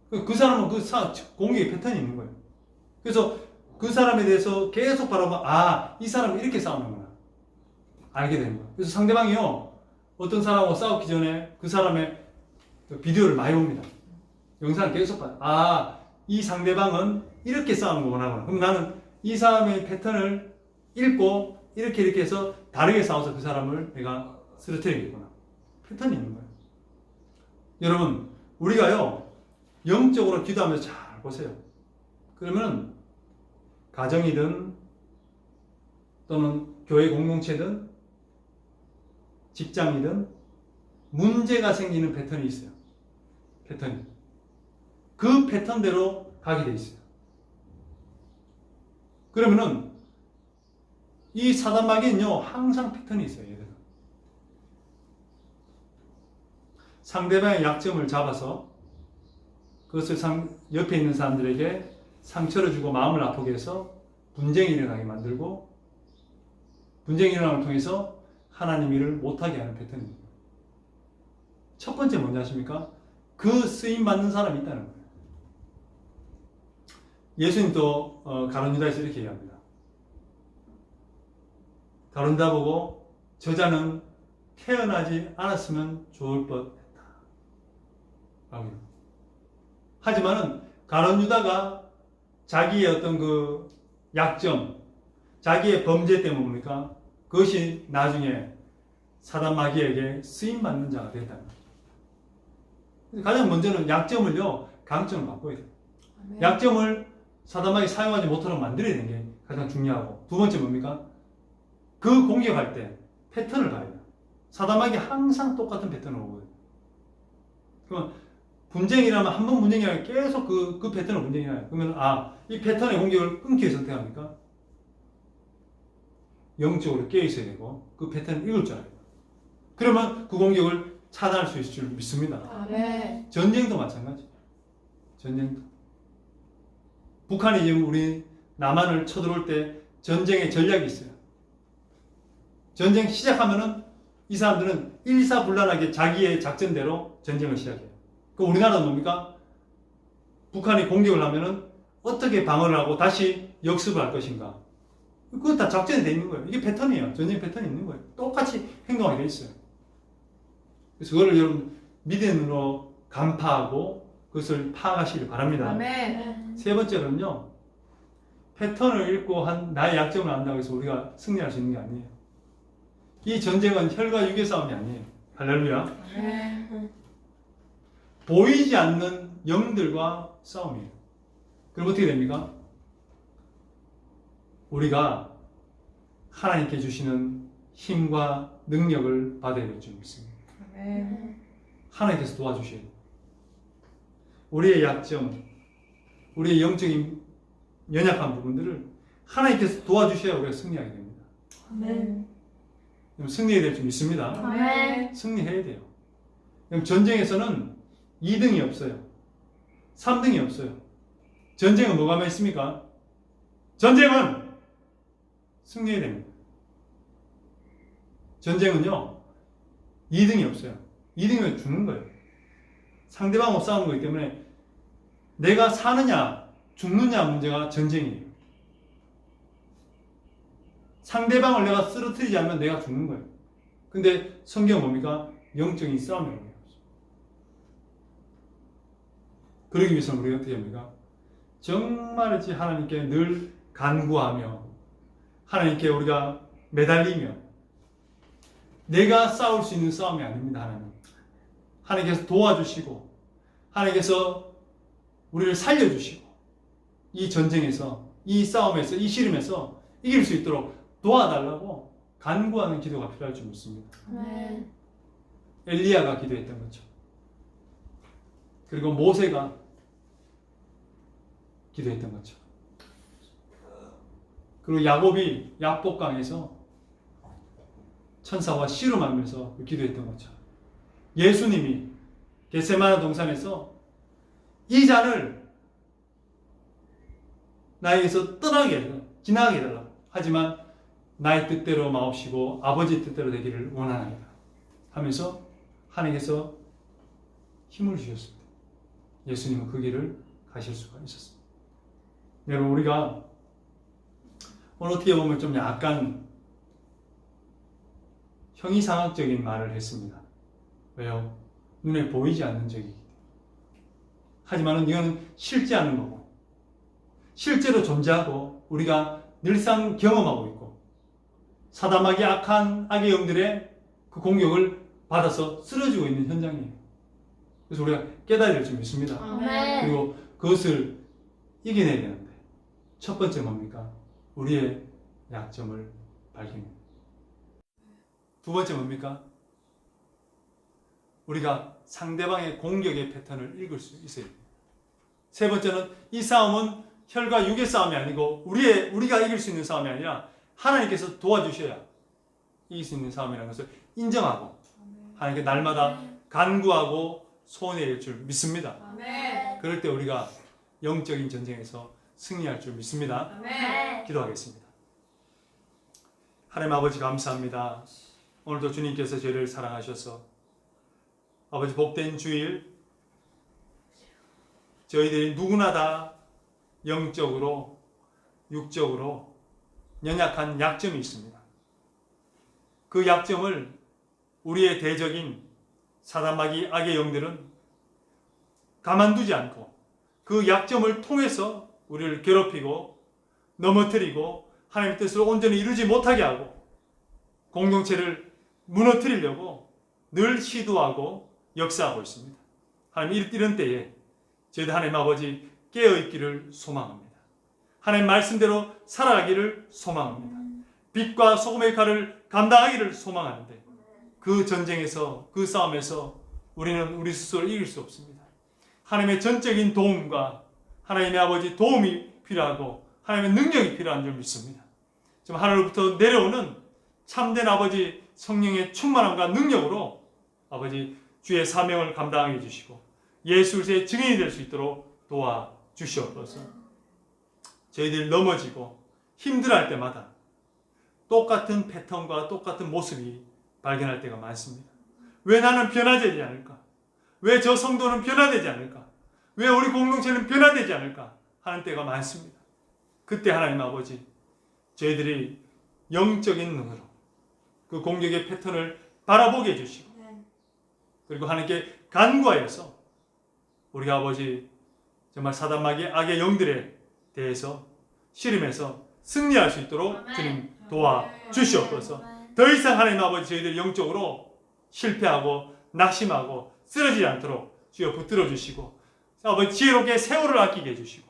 그 사람은 공격의 패턴이 있는 거예요. 그래서 그 사람에 대해서 계속 바라보면 이 사람은 이렇게 싸우는구나 알게 되는 거예요. 그래서 상대방이요, 어떤 사람하고 싸우기 전에 그 사람의 비디오를 많이 봅니다. 영상을 계속 봐요. 이 상대방은 이렇게 싸우는 거 원하구나. 그럼 나는 이 사람의 패턴을 읽고 이렇게 해서 다르게 싸워서 그 사람을 내가 쓰러뜨리겠구나. 패턴이 있는 거예요. 여러분, 우리가요, 영적으로 기도하면서 잘 보세요. 그러면 가정이든 또는 교회 공동체든 직장이든 문제가 생기는 패턴이 있어요. 패턴이. 그 패턴대로 가게 돼 있어요. 그러면은 이 사단마귀는요, 항상 패턴이 있어요. 얘들은. 상대방의 약점을 잡아서 그것을 옆에 있는 사람들에게 상처를 주고 마음을 아프게 해서 분쟁이 일어나게 만들고 분쟁이 일어남을 통해서 하나님 일을 못하게 하는 패턴입니다. 첫 번째 뭔지 아십니까? 그 쓰임 받는 사람이 있다는 거예요. 예수님도 가룟 유다에서 이렇게 얘기합니다. 가룟 유다 보고 저자는 태어나지 않았으면 좋을 뻔했다. 하지만은 가룟 유다가 자기의 어떤 그 약점, 자기의 범죄 때문에 뭡니까? 그것이 나중에 사단 마귀에게 쓰임 받는 자가 됐다. 가장 먼저는 약점을요, 강점을 바꿔야 돼요. 아멘. 약점을 사단 마귀 사용하지 못하도록 만들어야 되는 게 가장 중요하고, 두 번째 뭡니까? 그 공격할 때 패턴을 봐야 돼요. 사단 마귀 항상 똑같은 패턴을 오거든요. 그러면 분쟁이라면 한 번 분쟁이 아니라 계속 그 패턴으로 분쟁이 나요. 그러면 이 패턴의 공격을 끊기 위해 선택합니까? 영적으로 깨어 있어야 되고 그 패턴을 읽을 줄 알아야 돼요. 그러면 그 공격을 차단할 수 있을 줄 믿습니다. 아멘. 전쟁도 마찬가지예요. 전쟁도. 북한이 지금 우리 남한을 쳐들어올 때 전쟁의 전략이 있어요. 전쟁 시작하면은 이 사람들은 일사불란하게 자기의 작전대로 전쟁을 시작해요. 그 우리나라는 뭡니까? 북한이 공격을 하면은 어떻게 방어를 하고 다시 역습을 할 것인가. 그건 다 작전이 돼 있는 거예요. 이게 패턴이에요. 전쟁 패턴이 있는 거예요. 똑같이 행동하게 돼 있어요. 그래서 그거를 여러분 믿음으로 간파하고 그것을 파악하시길 바랍니다. 아멘. 세 번째로는요. 패턴을 읽고 나의 약점을 안다고 해서 우리가 승리할 수 있는 게 아니에요. 이 전쟁은 혈과 육의 싸움이 아니에요. 할렐루야. 아멘. 보이지 않는 영들과 싸움이에요. 그럼 어떻게 됩니까? 우리가 하나님께 주시는 힘과 능력을 받아야 될 줄 믿습니다. 아멘. 하나님께서 도와주셔야 돼요. 우리의 약점, 우리의 영적인 연약한 부분들을 하나님께서 도와주셔야 우리가 승리하게 됩니다. 아멘. 그럼 승리해야 될 줄 믿습니다. 아멘. 승리해야 돼요. 그럼 전쟁에서는 2등이 없어요. 3등이 없어요. 전쟁은 뭐가 있습니까? 전쟁은 승리해야 됩니다. 전쟁은요, 2등이 없어요. 2등이면 죽는 거예요. 상대방하고 싸우는 거기 때문에 내가 사느냐, 죽느냐 문제가 전쟁이에요. 상대방을 내가 쓰러뜨리지 않으면 내가 죽는 거예요. 근데 성경은 뭡니까? 영적인 싸움이라고 해요. 그러기 위해서는 우리가 어떻게 합니까? 정말이지 하나님께 늘 간구하며 하나님께 우리가 매달리며 내가 싸울 수 있는 싸움이 아닙니다. 하나님께서 도와주시고 하나님께서 우리를 살려주시고 이 전쟁에서 이 싸움에서 이 씨름에서 이길 수 있도록 도와달라고 간구하는 기도가 필요할 줄 믿습니다. 아멘. 엘리야가 기도했던 거죠. 그리고 모세가 기도했던 거죠. 그리고 야곱이 야복강에서 천사와 씨름하면서 기도했던 거죠. 예수님이 겟세마네 동산에서 이 잔을 나에게서 떠나게 해달라, 지나가게 해달라. 하지만 나의 뜻대로 마옵시고 아버지 뜻대로 되기를 원하나이다 하면서 하나님께서 힘을 주셨습니다. 예수님은 그 길을 가실 수가 있었습니다. 여러분, 우리가 오늘 어떻게 보면 좀 약간 형이상학적인 말을 했습니다. 왜요? 눈에 보이지 않는 적이기 때문에. 하지만 이거는 실제하는 거고 실제로 존재하고 우리가 늘상 경험하고 있고 사담하기 악한 악의 영들의 그 공격을 받아서 쓰러지고 있는 현장이에요. 그래서 우리가 깨달아야 될 줄 믿습니다. 아멘. 그리고 그것을 이겨내야 되는데 첫 번째 뭡니까? 우리의 약점을 발견해요. 두 번째 뭡니까? 우리가 상대방의 공격의 패턴을 읽을 수 있어야 돼요. 세 번째는 이 싸움은 혈과 육의 싸움이 아니고 우리가 이길 수 있는 싸움이 아니라 하나님께서 도와주셔야 이길 수 있는 싸움이라는 것을 인정하고 하나님께 날마다 간구하고 소원해야 될 줄 믿습니다. 아멘. 그럴 때 우리가 영적인 전쟁에서 승리할 줄 믿습니다. 아멘. 기도하겠습니다. 하나님 아버지 감사합니다. 오늘도 주님께서 저희를 사랑하셔서 아버지 복된 주일 저희들이 누구나 다 영적으로 육적으로 연약한 약점이 있습니다. 그 약점을 우리의 대적인 사단마귀 악의 영들은 가만두지 않고 그 약점을 통해서 우리를 괴롭히고 넘어뜨리고 하나님의 뜻을 온전히 이루지 못하게 하고 공동체를 무너뜨리려고 늘 시도하고 역사하고 있습니다. 하나님, 이런 때에 저희들 하나님 아버지 깨어있기를 소망합니다. 하나님 말씀대로 살아가기를 소망합니다. 빛과 소금의 역할을 감당하기를 소망하는데 그 전쟁에서 그 싸움에서 우리는 우리 스스로를 이길 수 없습니다. 하나님의 전적인 도움과 하나님의 아버지 도움이 필요하고 하나님의 능력이 필요한 줄 믿습니다. 좀 하늘로부터 내려오는 참된 아버지 성령의 충만함과 능력으로 아버지 주의 사명을 감당하게 해주시고 예수의 증인이 될 수 있도록 도와주시옵소서. 저희들 넘어지고 힘들어할 때마다 똑같은 패턴과 똑같은 모습이 발견할 때가 많습니다. 왜 나는 변화되지 않을까? 왜 저 성도는 변화되지 않을까? 왜 우리 공동체는 변화되지 않을까? 하는 때가 많습니다. 그때 하나님 아버지, 저희들이 영적인 눈으로 그 공격의 패턴을 바라보게 해주시고, 그리고 하나님께 간구하여서 우리가 아버지 정말 사단 마귀의 악의 영들에 대해서 씨름해서 승리할 수 있도록 주님 도와주시옵소서. 더 이상 하나님 아버지 저희들 영적으로 실패하고 낙심하고 쓰러지지 않도록 주여 붙들어 주시고, 아버지 지혜롭게 세월을 아끼게 해주시고,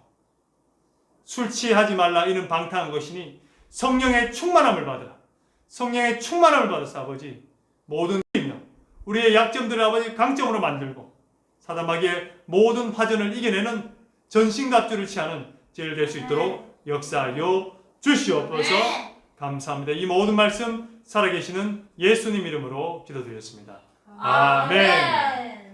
술 취하지 말라 이는 방탕한 것이니 성령의 충만함을 받으라. 성령의 충만함을 받아서 아버지 모든 우리의 약점들을 아버지 강점으로 만들고 사단 마귀의 모든 화전을 이겨내는 전신갑주를 취하는 저희들 될 수 있도록 역사하여 주시옵소서. 감사합니다. 이 모든 말씀 살아계시는 예수님 이름으로 기도드렸습니다. 아멘.